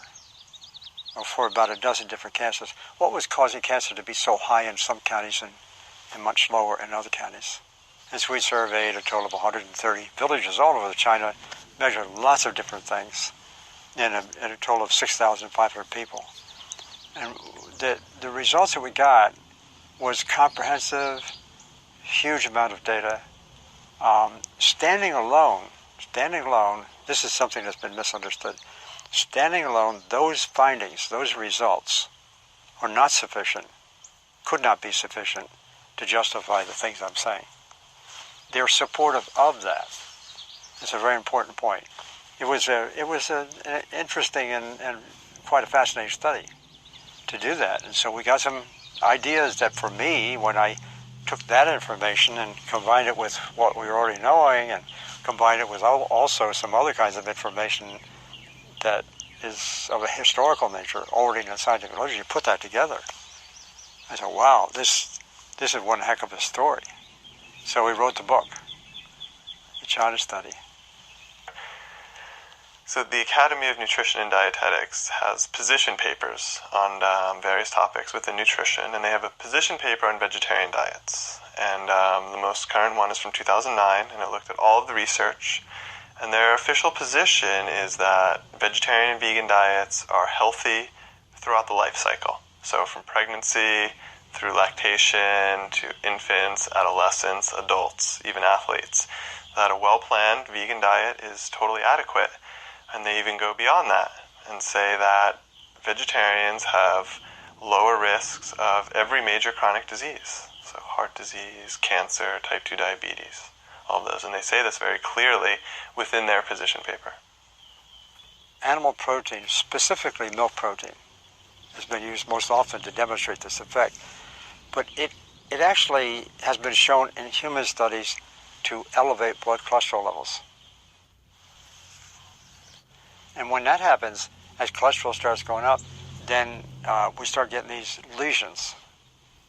for about a dozen different cancers. What was causing cancer to be so high in some counties and much lower in other counties? And so we surveyed a total of 130 villages all over China, measured lots of different things, in a total of 6,500 people. And the results that we got was comprehensive, huge amount of data. Standing alone, this is something that's been misunderstood. Standing alone, those findings, those results are not sufficient, could not be sufficient to justify the things I'm saying. They're supportive of that. It's a very important point. It was an interesting and quite a fascinating study to do that. And so we got some ideas that, for me, when I took that information and combined it with what we were already knowing and combined it with also some other kinds of information that is of a historical nature already in the scientific literature, you put that together. I thought, wow, this is one heck of a story. So we wrote the book, the China study. So the Academy of Nutrition and Dietetics has position papers on various topics within nutrition, and they have a position paper on vegetarian diets. And the most current one is from 2009, and it looked at all of the research. And their official position is that vegetarian and vegan diets are healthy throughout the life cycle. So from pregnancy through lactation to infants, adolescents, adults, even athletes, that a well-planned vegan diet is totally adequate. And they even go beyond that and say that vegetarians have lower risks of every major chronic disease. So heart disease, cancer, type 2 diabetes, all of those. And they say this very clearly within their position paper. Animal protein, specifically milk protein, has been used most often to demonstrate this effect. But it actually has been shown in human studies to elevate blood cholesterol levels. And when that happens, as cholesterol starts going up, then we start getting these lesions,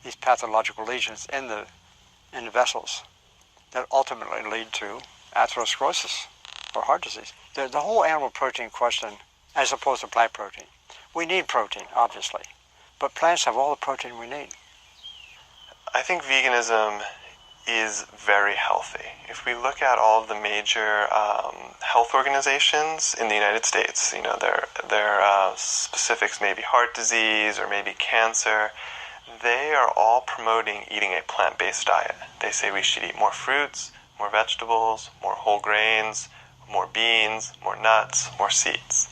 these pathological lesions in the vessels that ultimately lead to atherosclerosis or heart disease. The whole animal protein question, as opposed to plant protein. We need protein, obviously, but plants have all the protein we need. I think veganism is very healthy. If we look at all of the major health organizations in the United States, you know, their specifics, maybe heart disease or maybe cancer, they are all promoting eating a plant-based diet. They say we should eat more fruits, more vegetables, more whole grains, more beans, more nuts, more seeds.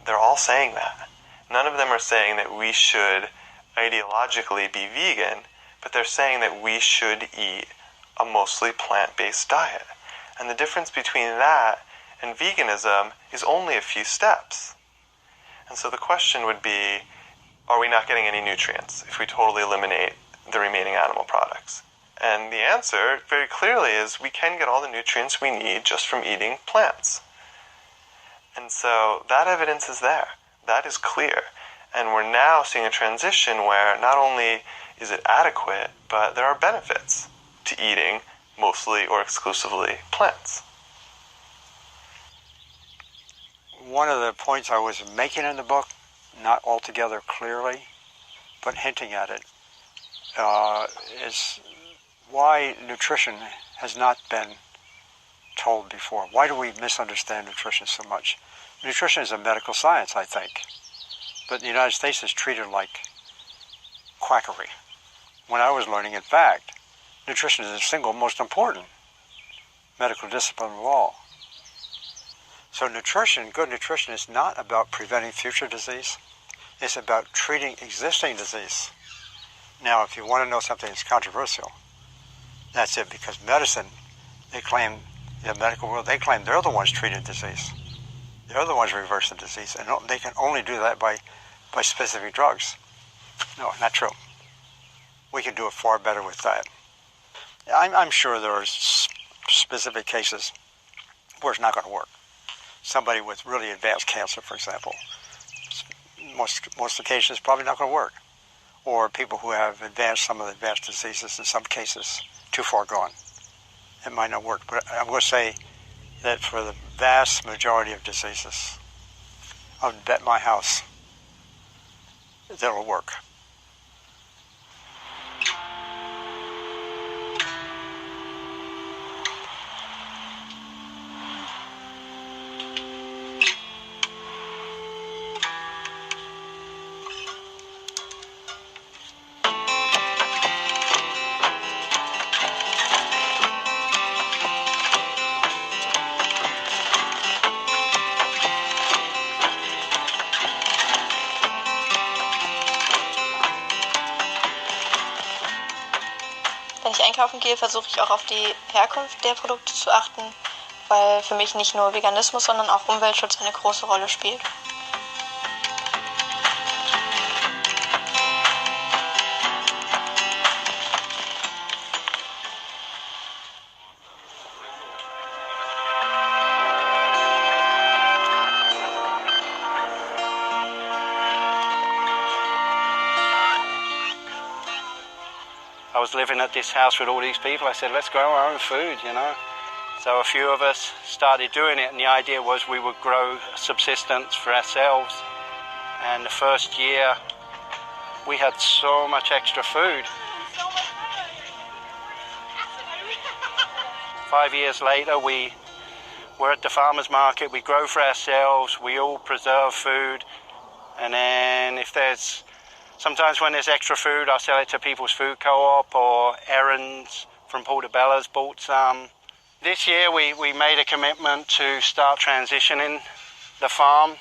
They're all saying that. None of them are saying that we should ideologically be vegan, but they're saying that we should eat a mostly plant-based diet. And the difference between that and veganism is only a few steps. And so the question would be, are we not getting any nutrients if we totally eliminate the remaining animal products? And the answer, very clearly, is we can get all the nutrients we need just from eating plants. And so that evidence is there. That is clear. And we're now seeing a transition where not only is it adequate, but there are benefits to eating mostly or exclusively plants. One of the points I was making in the book, not altogether clearly, but hinting at it, is why nutrition has not been told before. Why do we misunderstand nutrition so much? Nutrition is a medical science, I think, but the United States is treated like quackery. When I was learning, in fact, nutrition is the single most important medical discipline of all. So nutrition, good nutrition, is not about preventing future disease. It's about treating existing disease. Now, if you want to know something that's controversial, that's it, because medicine, they claim, the medical world, they claim they're the ones treating disease. They're the ones reversing disease, and they can only do that by specific drugs. No, not true. We can do it far better with diet. I'm sure there are specific cases where it's not going to work. Somebody with really advanced cancer, for example, most of the cases it's probably not going to work. Or people who have some of the advanced diseases, in some cases, too far gone. It might not work. But I'm going to say that for the vast majority of diseases, I would bet my house that it'll work. Wenn ich einkaufen gehe, versuche ich auch auf die Herkunft der Produkte zu achten, weil für mich nicht nur Veganismus, sondern auch Umweltschutz eine große Rolle spielt. I was living at this house with all these people. I said, let's grow our own food, you know. So a few of us started doing it, and the idea was we would grow subsistence for ourselves. And the first year, we had so much extra food. 5 years later, we're at the farmer's market. We grow for ourselves. We all preserve food. And then sometimes when there's extra food, I'll sell it to People's Food Co-op, or Erin's from Portobella's bought some. This year we made a commitment to start transitioning the farm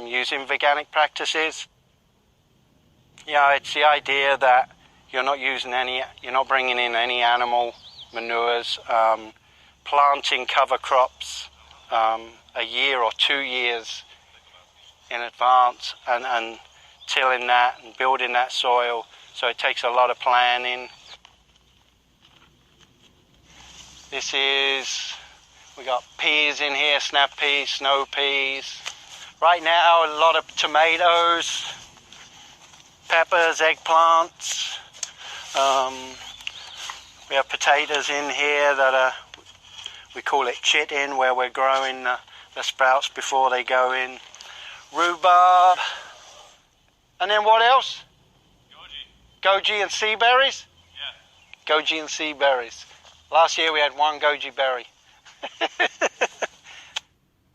using veganic practices. Yeah, it's the idea that you're not bringing in any animal manures, planting cover crops a year or 2 years in advance, and tilling that and building that soil, so it takes a lot of planning. We got peas in here, snap peas, snow peas. Right now, a lot of tomatoes, peppers, eggplants. We have potatoes in here we call it chit-in, where we're growing the sprouts before they go in. Rhubarb. And then what else? Goji and sea berries? Yeah. goji and sea berries. Last year we had 1 goji berry.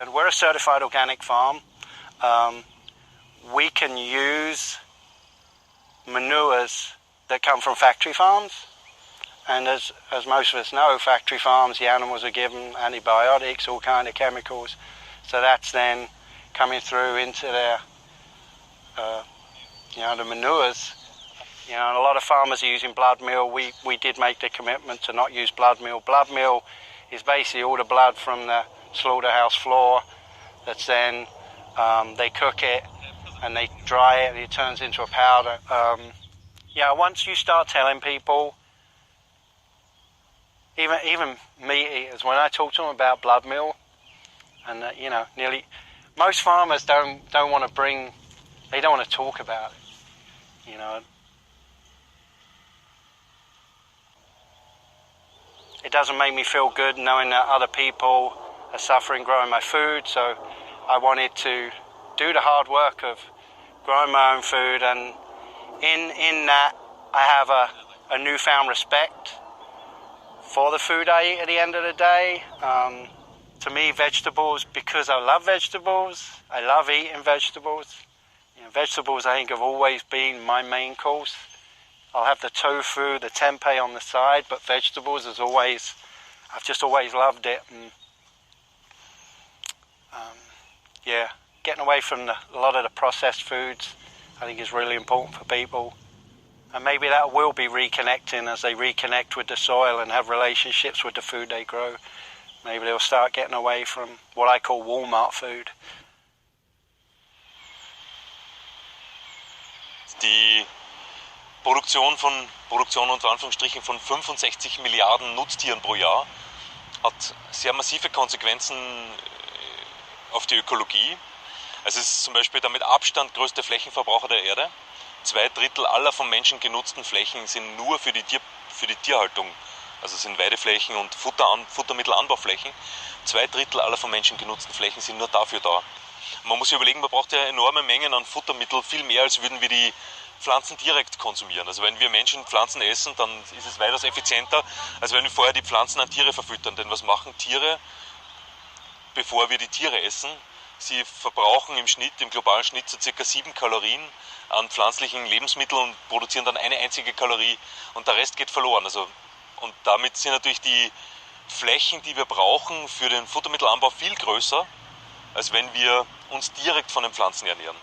And we're a certified organic farm. We can use manures that come from factory farms. And as most of us know, factory farms, the animals are given antibiotics, all kind of chemicals. So that's then coming through into their, the manures. And a lot of farmers are using blood meal. We did make the commitment to not use blood meal. Blood meal is basically all the blood from the slaughterhouse floor that's then, they cook it and they dry it and it turns into a powder. Once you start telling people, even meat eaters, when I talk to them about blood meal, and nearly most farmers don't want to talk about it. It doesn't make me feel good knowing that other people are suffering growing my food, so I wanted to do the hard work of growing my own food, and in that I have a newfound respect for the food I eat at the end of the day. To me, vegetables, because I love vegetables, I love eating vegetables. Vegetables, I think, have always been my main course. I'll have the tofu, the tempeh on the side, but vegetables I've just always loved it. And, getting away from a lot of the processed foods, I think, is really important for people. And maybe that will be reconnecting as they reconnect with the soil and have relationships with the food they grow. Maybe they'll start getting away from what I call Walmart food. Die Produktion unter Anführungsstrichen von 65 Milliarden Nutztieren pro Jahr hat sehr massive Konsequenzen auf die Ökologie. Also es ist zum Beispiel der mit Abstand größte Flächenverbraucher der Erde. 2/3 aller von Menschen genutzten Flächen sind nur für die Tierhaltung. Also sind Weideflächen und Futtermittelanbauflächen. 2/3 aller von Menschen genutzten Flächen sind nur dafür da. Man muss sich überlegen, man braucht ja enorme Mengen an Futtermittel, viel mehr als würden wir die Pflanzen direkt konsumieren. Also wenn wir Menschen Pflanzen essen, dann ist es weitaus effizienter, als wenn wir vorher die Pflanzen an Tiere verfüttern. Denn was machen Tiere, bevor wir die Tiere essen? Sie verbrauchen im globalen Schnitt so ca. 7 Kalorien an pflanzlichen Lebensmitteln und produzieren dann eine einzige Kalorie und der Rest geht verloren. Und damit sind natürlich die Flächen, die wir brauchen für den Futtermittelanbau, viel größer, als wenn wir uns direkt von den Pflanzen ernähren.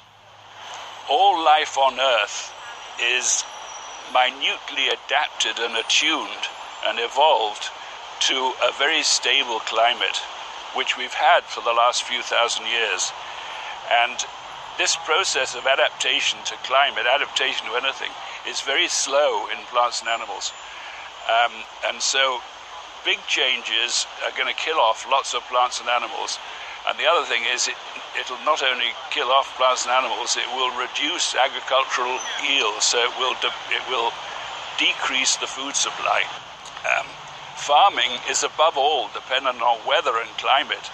All life on Earth is minutely adapted and attuned and evolved to a very stable climate, which we've had for the last few thousand years. And this process of adaptation to climate, adaptation to anything, is very slow in plants and animals. And so big changes are going to kill off lots of plants and animals. And the other thing is it'll not only kill off plants and animals, it will reduce agricultural yields, so it will decrease the food supply. Farming is above all dependent on weather and climate.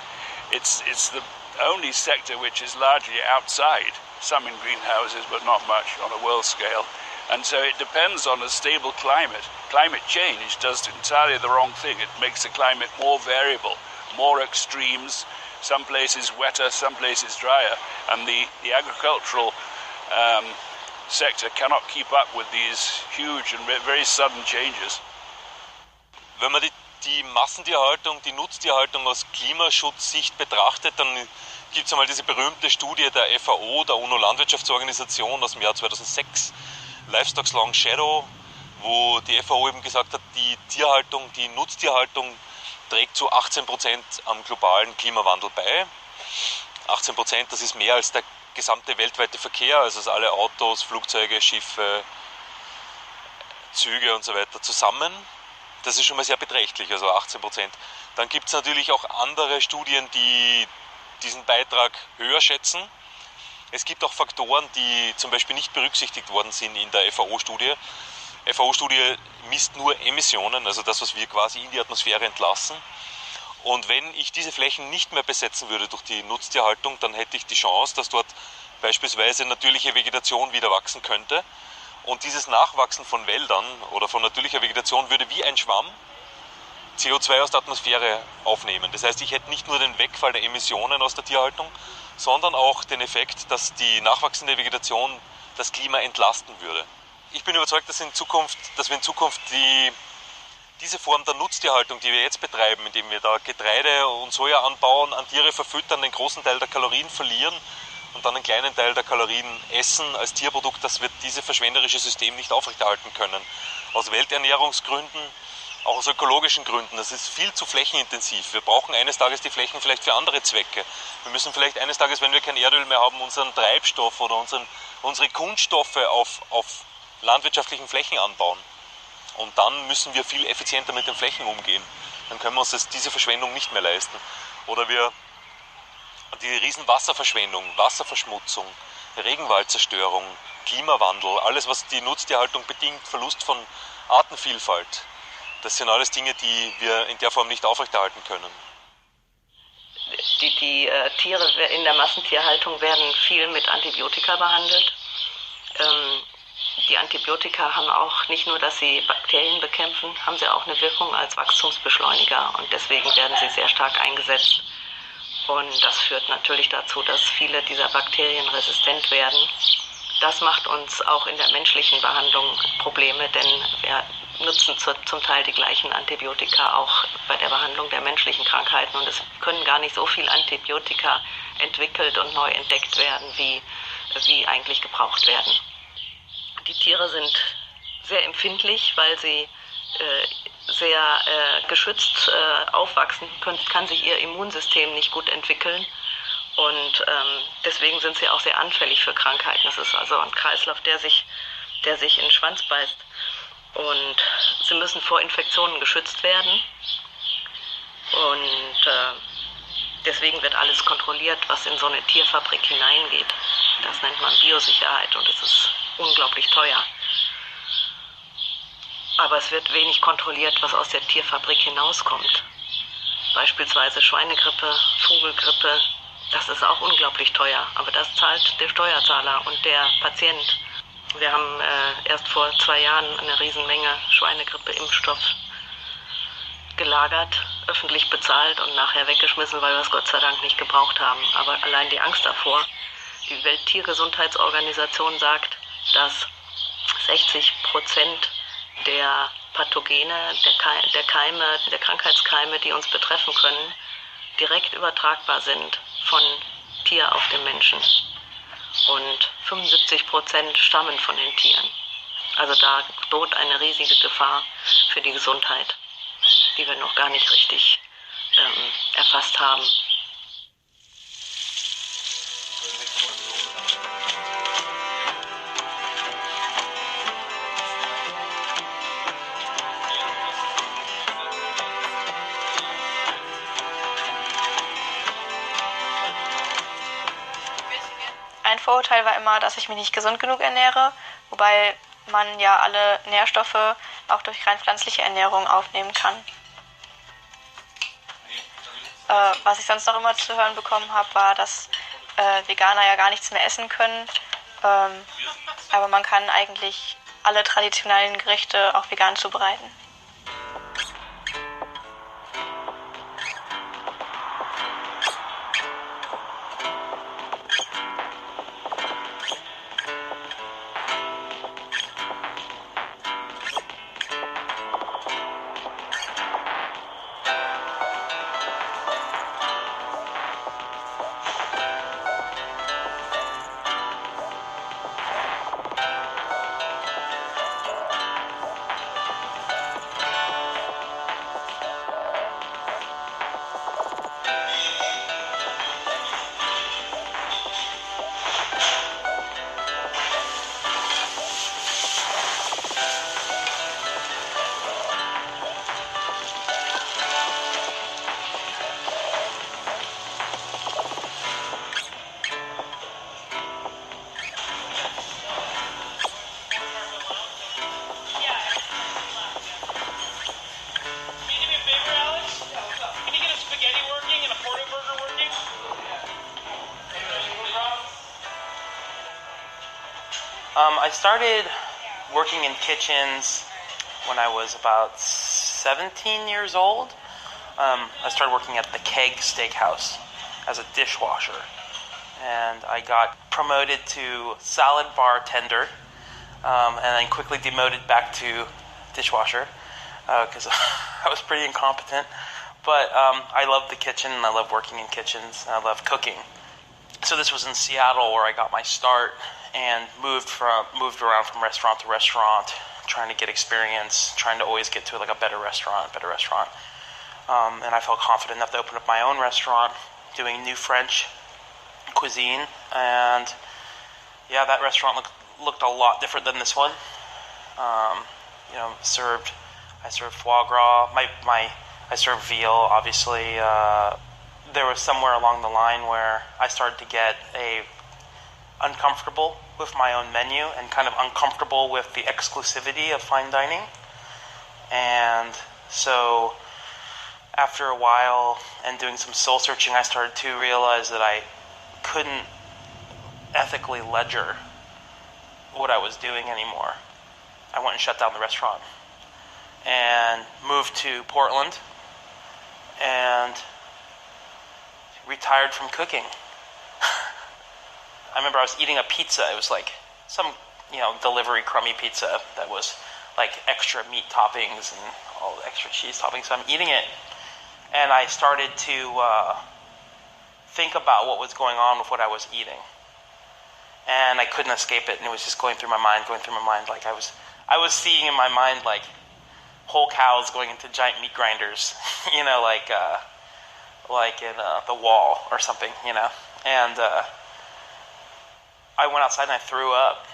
It's the only sector which is largely outside, some in greenhouses but not much on a world scale. And so it depends on a stable climate. Climate change does entirely the wrong thing. It makes the climate more variable, more extremes, some places wetter, some places drier. And the agricultural sector cannot keep up with these huge and very sudden changes. Wenn man die Massentierhaltung, die Nutztierhaltung aus Klimaschutzsicht betrachtet, dann gibt es einmal diese berühmte Studie der FAO, der UNO-Landwirtschaftsorganisation aus dem Jahr 2006, Livestock's Long Shadow, wo die FAO eben gesagt hat, die Nutztierhaltung trägt zu 18% am globalen Klimawandel bei. 18%, das ist mehr als der gesamte weltweite Verkehr, also alle Autos, Flugzeuge, Schiffe, Züge und so weiter zusammen. Das ist schon mal sehr beträchtlich, also 18%. Dann gibt es natürlich auch andere Studien, die diesen Beitrag höher schätzen. Es gibt auch Faktoren, die zum Beispiel nicht berücksichtigt worden sind in der FAO-Studie. FAO-Studie misst nur Emissionen, also das, was wir quasi in die Atmosphäre entlassen. Und wenn ich diese Flächen nicht mehr besetzen würde durch die Nutztierhaltung, dann hätte ich die Chance, dass dort beispielsweise natürliche Vegetation wieder wachsen könnte. Und dieses Nachwachsen von Wäldern oder von natürlicher Vegetation würde wie ein Schwamm CO2 aus der Atmosphäre aufnehmen. Das heißt, ich hätte nicht nur den Wegfall der Emissionen aus der Tierhaltung, sondern auch den Effekt, dass die nachwachsende Vegetation das Klima entlasten würde. Ich bin überzeugt, dass wir in Zukunft diese Form der Nutztierhaltung, die wir jetzt betreiben, indem wir da Getreide und Soja anbauen, an Tiere verfüttern, den großen Teil der Kalorien verlieren und dann einen kleinen Teil der Kalorien essen als Tierprodukt, das wird dieses verschwenderische System nicht aufrechterhalten können. Aus Welternährungsgründen, auch aus ökologischen Gründen. Das ist viel zu flächenintensiv. Wir brauchen eines Tages die Flächen vielleicht für andere Zwecke. Wir müssen vielleicht eines Tages, wenn wir kein Erdöl mehr haben, unseren Treibstoff oder unsere Kunststoffe auf landwirtschaftlichen Flächen anbauen. Und dann müssen wir viel effizienter mit den Flächen umgehen. Dann können wir uns diese Verschwendung nicht mehr leisten. Oder die riesen Wasserverschwendung, Wasserverschmutzung, Regenwaldzerstörung, Klimawandel, alles was die Nutztierhaltung bedingt, Verlust von Artenvielfalt. Das sind alles Dinge, die wir in der Form nicht aufrechterhalten können. Die Tiere in der Massentierhaltung werden viel mit Antibiotika behandelt. Die Antibiotika haben auch nicht nur, dass sie Bakterien bekämpfen, haben sie auch eine Wirkung als Wachstumsbeschleuniger und deswegen werden sie sehr stark eingesetzt. Und das führt natürlich dazu, dass viele dieser Bakterien resistent werden. Das macht uns auch in der menschlichen Behandlung Probleme, denn wir nutzen zum Teil die gleichen Antibiotika auch bei der Behandlung der menschlichen Krankheiten und es können gar nicht so viel Antibiotika entwickelt und neu entdeckt werden, wie eigentlich gebraucht werden. Die Tiere sind sehr empfindlich, weil sie sehr geschützt aufwachsen, kann sich ihr Immunsystem nicht gut entwickeln und deswegen sind sie auch sehr anfällig für Krankheiten. Das ist also ein Kreislauf, der sich in den Schwanz beißt und sie müssen vor Infektionen geschützt werden und deswegen wird alles kontrolliert, was in so eine Tierfabrik hineingeht. Das nennt man Biosicherheit und es ist unglaublich teuer. Aber es wird wenig kontrolliert, was aus der Tierfabrik hinauskommt. Beispielsweise Schweinegrippe, Vogelgrippe, das ist auch unglaublich teuer. Aber das zahlt der Steuerzahler und der Patient. Wir haben erst vor 2 Jahren eine Riesenmenge Schweinegrippe-Impfstoff gelagert, öffentlich bezahlt und nachher weggeschmissen, weil wir es Gott sei Dank nicht gebraucht haben. Aber allein die Angst davor. Die Welttiergesundheitsorganisation sagt, dass 60% der Pathogene, der Keime, der Krankheitskeime, die uns betreffen können, direkt übertragbar sind von Tier auf den Menschen. Und 75% stammen von den Tieren. Also da droht eine riesige Gefahr für die Gesundheit, die wir noch gar nicht richtig erfasst haben. Ein Vorurteil war immer, dass ich mich nicht gesund genug ernähre, wobei man ja alle Nährstoffe auch durch rein pflanzliche Ernährung aufnehmen kann. Was ich sonst noch immer zu hören bekommen habe, war, dass Veganer ja gar nichts mehr essen können, aber man kann eigentlich alle traditionellen Gerichte auch vegan zubereiten. I started working in kitchens when I was about 17 years old. I started working at the Keg Steakhouse as a dishwasher. And I got promoted to salad bartender, and then quickly demoted back to dishwasher because I was pretty incompetent. But I love the kitchen, and I love working in kitchens, and I love cooking. So this was in Seattle where I got my start, and moved around from restaurant to restaurant, trying to get experience, trying to always get to like a better restaurant. And I felt confident enough to open up my own restaurant, doing new French cuisine. And yeah, that restaurant looked a lot different than this one. I served foie gras. I served veal, obviously. There was somewhere along the line where I started to get uncomfortable with my own menu and kind of uncomfortable with the exclusivity of fine dining. And so after a while and doing some soul searching, I started to realize that I couldn't ethically ledger what I was doing anymore. I went and shut down the restaurant and moved to Portland and retired from cooking. I remember I was eating a pizza. It was like some, delivery crummy pizza that was like extra meat toppings and all the extra cheese toppings. So I'm eating it, and I started to think about what was going on with what I was eating. And I couldn't escape it, and it was just going through my mind. Like I was seeing in my mind like whole cows going into giant meat grinders, like in The Wall or something, And I went outside and I threw up.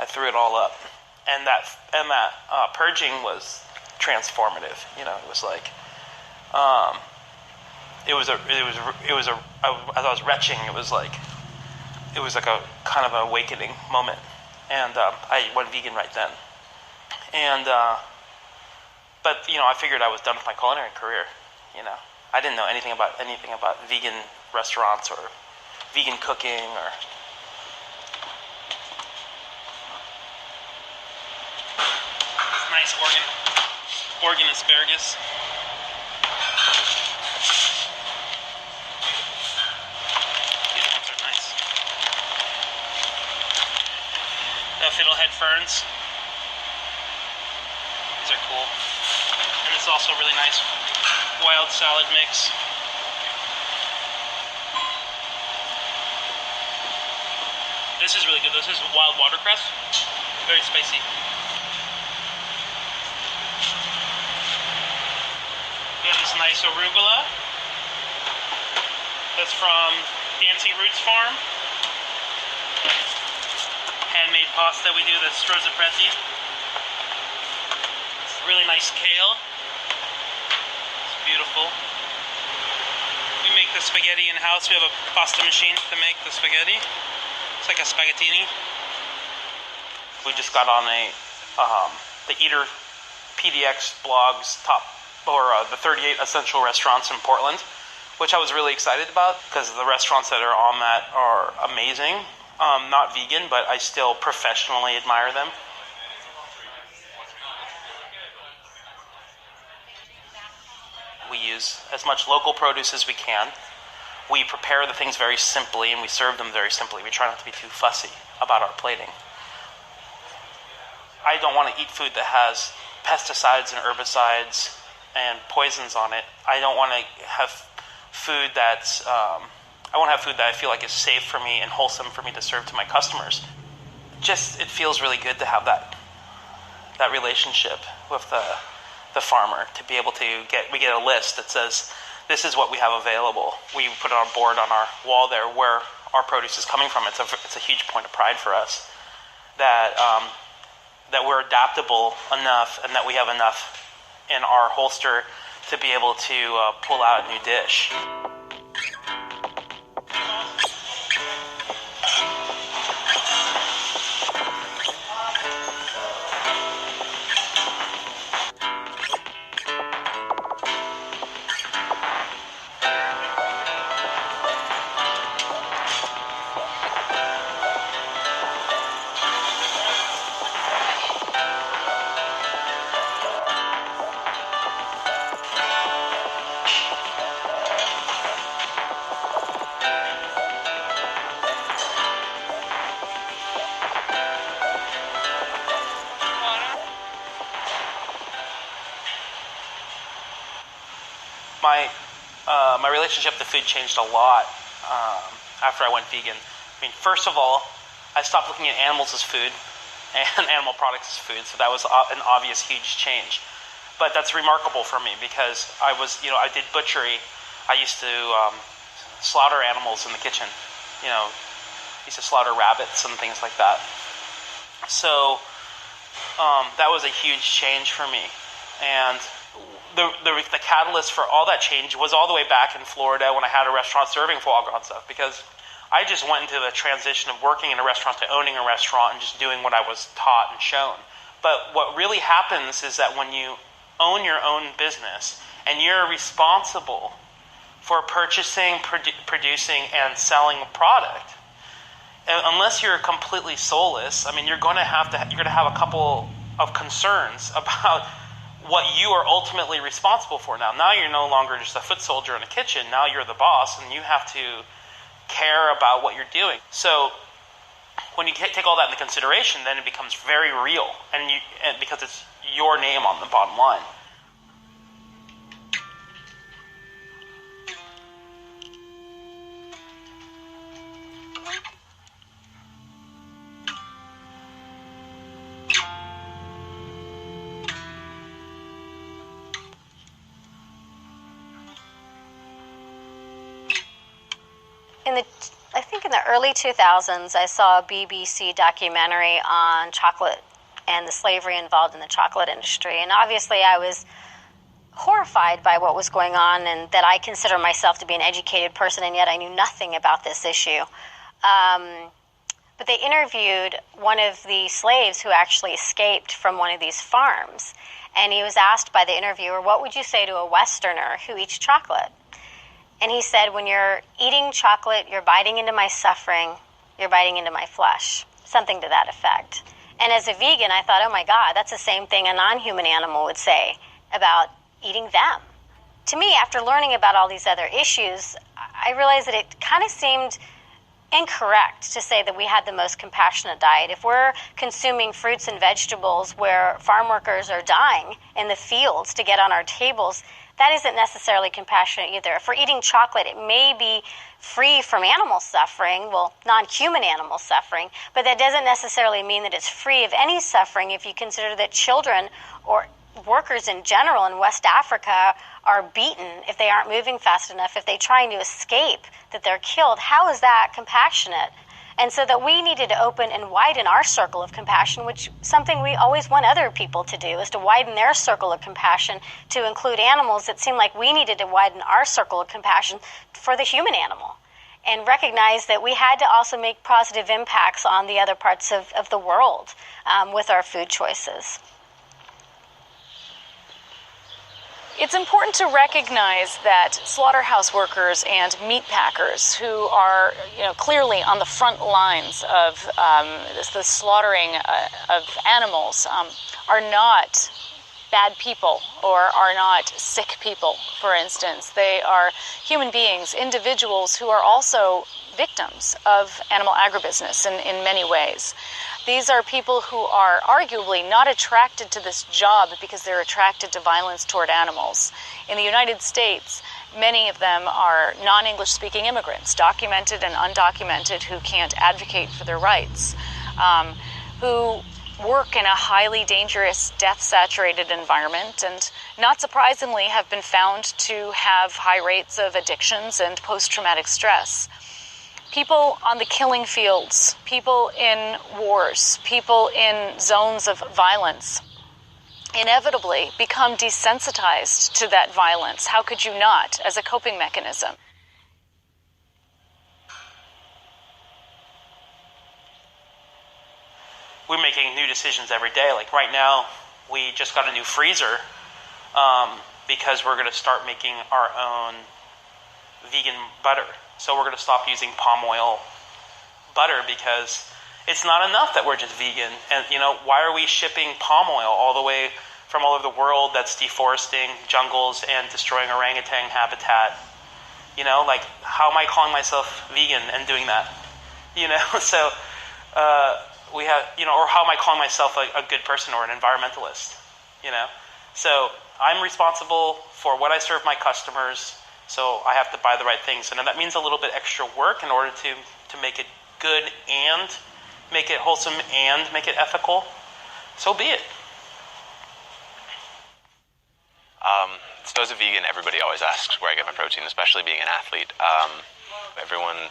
I threw it all up, and that purging was transformative. It was like, as I was retching, it was like a kind of an awakening moment, and I went vegan right then. And but I figured I was done with my culinary career. I didn't know anything about vegan restaurants or vegan cooking or. Nice Oregon asparagus. These ones are nice. The fiddlehead ferns. These are cool. And this is also really nice wild salad mix. This is really good. This is wild watercress. Very spicy. We have this nice arugula. That's from Dancy Roots Farm. Handmade pasta we do, the strozza prezzi. Really nice kale. It's beautiful. We make the spaghetti in-house. We have a pasta machine to make the spaghetti. It's like a spaghettini. We just got on the Eater PDX blog's the 38 essential restaurants in Portland, which I was really excited about because the restaurants that are on that are amazing. Not vegan, but I still professionally admire them. We use as much local produce as we can. We prepare the things very simply, and we serve them very simply. We try not to be too fussy about our plating. I don't want to eat food that has pesticides and herbicides and poisons on it. I don't want to have food that's I want to have food that I feel like is safe for me and wholesome for me to serve to my customers. It feels really good to have that relationship with the farmer, to be able to we get a list that says this is what we have available. We put it on board on our wall there where our produce is coming from. It's a huge point of pride for us that we're adaptable enough and that we have enough in our holster to be able to pull out a new dish. my relationship to food changed a lot after I went vegan. I mean, first of all, I stopped looking at animals as food and animal products as food, so that was an obvious huge change. But that's remarkable for me because I did butchery. I used to slaughter animals in the kitchen. Used to slaughter rabbits and things like that. So that was a huge change for me. And the catalyst for all that change was all the way back in Florida when I had a restaurant serving foie gras and stuff, because I just went into the transition of working in a restaurant to owning a restaurant and just doing what I was taught and shown. But what really happens is that when you own your own business and you're responsible for purchasing, producing, and selling a product, unless you're completely soulless, I mean, you're going to have a couple of concerns about what you are ultimately responsible for. Now you're no longer just a foot soldier in a kitchen. Now you're the boss, and you have to care about what you're doing. So when you take all that into consideration, then it becomes very real, and because it's your name on the bottom line. I think in the early 2000s, I saw a BBC documentary on chocolate and the slavery involved in the chocolate industry. And obviously I was horrified by what was going on, and that I consider myself to be an educated person, and yet I knew nothing about this issue. But they interviewed one of the slaves who actually escaped from one of these farms. And he was asked by the interviewer, what would you say to a Westerner who eats chocolate? And he said, when you're eating chocolate, you're biting into my suffering, you're biting into my flesh. Something to that effect. And as a vegan, I thought, oh my God, that's the same thing a non-human animal would say about eating them. To me, after learning about all these other issues, I realized that it kind of seemed incorrect to say that we had the most compassionate diet. If we're consuming fruits and vegetables where farm workers are dying in the fields to get on our tables, that isn't necessarily compassionate either. If we're eating chocolate, it may be free from animal suffering, well, non-human animal suffering, but that doesn't necessarily mean that it's free of any suffering if you consider that children or workers in general in West Africa are beaten if they aren't moving fast enough, if they're trying to escape, that they're killed. How is that compassionate? And so that we needed to open and widen our circle of compassion, which something we always want other people to do, is to widen their circle of compassion to include animals. It seemed like we needed to widen our circle of compassion for the human animal and recognize that we had to also make positive impacts on the other parts of the world with our food choices. It's important to recognize that slaughterhouse workers and meat packers who are, clearly on the front lines of the slaughtering of animals are not bad people or are not sick people, for instance. They are human beings, individuals who are also victims of animal agribusiness in many ways. These are people who are arguably not attracted to this job because they're attracted to violence toward animals. In the United States, many of them are non-English speaking immigrants, documented and undocumented, who can't advocate for their rights, who work in a highly dangerous, death-saturated environment, and not surprisingly have been found to have high rates of addictions and post-traumatic stress. People on the killing fields, people in wars, people in zones of violence inevitably become desensitized to that violence. How could you not, as a coping mechanism? We're making new decisions every day. Like right now, we just got a new freezer because we're going to start making our own vegan butter. So we're going to stop using palm oil butter because it's not enough that we're just vegan. And, why are we shipping palm oil all the way from all over the world that's deforesting jungles and destroying orangutan habitat? How am I calling myself vegan and doing that? So we have, or how am I calling myself a good person or an environmentalist? So I'm responsible for what I serve my customers, so I have to buy the right things. And that means a little bit extra work in order to make it good and make it wholesome and make it ethical. So be it. So as a vegan, everybody always asks where I get my protein, especially being an athlete. Everyone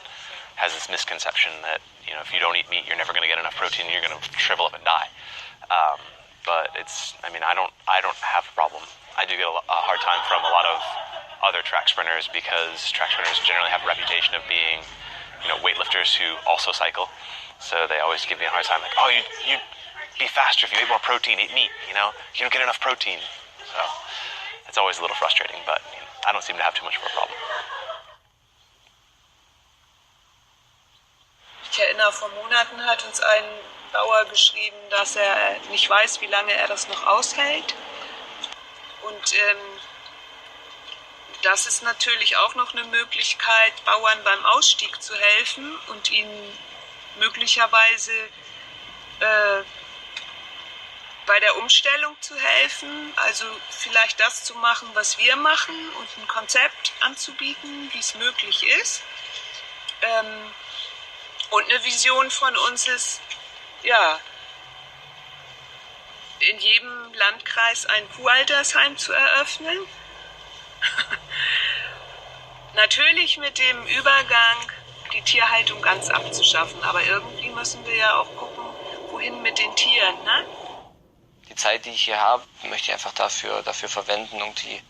has this misconception that, you know, if you don't eat meat, you're never going to get enough protein, you're going to shrivel up and die. But I don't have a problem. I do get a hard time from a lot of other track sprinters because track sprinters generally have a reputation of being, you know, weightlifters who also cycle. So they always give me a hard time, like, oh, you'd be faster if you ate more protein, eat meat, you know? You don't get enough protein. So it's always a little frustrating, but you know, I don't seem to have too much of a problem. Ich erinnere, vor Monaten hat uns ein Bauer geschrieben, dass er nicht weiß, wie lange er das noch aushält. Und das ist natürlich auch noch eine Möglichkeit, Bauern beim Ausstieg zu helfen und ihnen möglicherweise bei der Umstellung zu helfen, also vielleicht das zu machen, was wir machen und ein Konzept anzubieten, wie es möglich ist. Und eine Vision von uns ist, ja, in jedem Landkreis ein Kuhaltersheim zu eröffnen. Natürlich mit dem Übergang, die Tierhaltung ganz abzuschaffen, aber irgendwie müssen wir ja auch gucken, wohin mit den Tieren, ne? Die Zeit, die ich hier habe, möchte ich einfach dafür verwenden, um die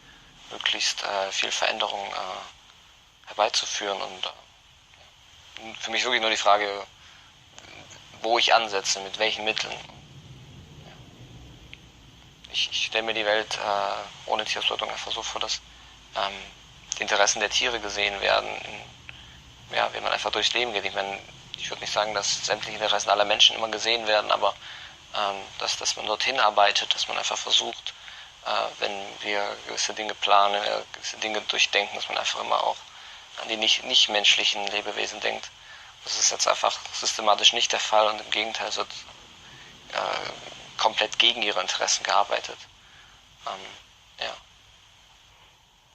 möglichst viel Veränderung herbeizuführen. Und für mich wirklich nur die Frage, wo ich ansetze, mit welchen Mitteln. Ich stelle mir die Welt ohne Tierausbeutung einfach so vor, dass die Interessen der Tiere gesehen werden, wenn man einfach durchs Leben geht. Ich würde nicht sagen, dass sämtliche Interessen aller Menschen immer gesehen werden, aber dass man dorthin arbeitet, dass man einfach versucht, wenn wir gewisse Dinge planen, gewisse Dinge durchdenken, dass man einfach immer auch an die nicht-menschlichen Lebewesen denkt. Das ist jetzt einfach systematisch nicht der Fall und im Gegenteil wird komplett gegen ihre Interessen gearbeitet.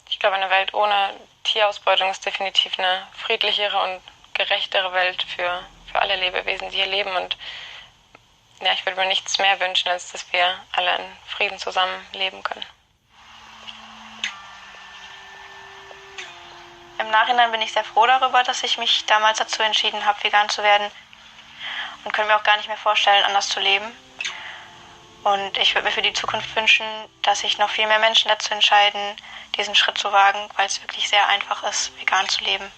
Ich glaube, eine Welt ohne Tierausbeutung ist definitiv eine friedlichere und gerechtere Welt für alle Lebewesen, die hier leben. Und ja, ich würde mir nichts mehr wünschen, als dass wir alle in Frieden zusammen leben können. Im Nachhinein bin ich sehr froh darüber, dass ich mich damals dazu entschieden habe, vegan zu werden. Und könnte mir auch gar nicht mehr vorstellen, anders zu leben. Und ich würde mir für die Zukunft wünschen, dass sich noch viel mehr Menschen dazu entscheiden, diesen Schritt zu wagen, weil es wirklich sehr einfach ist, vegan zu leben.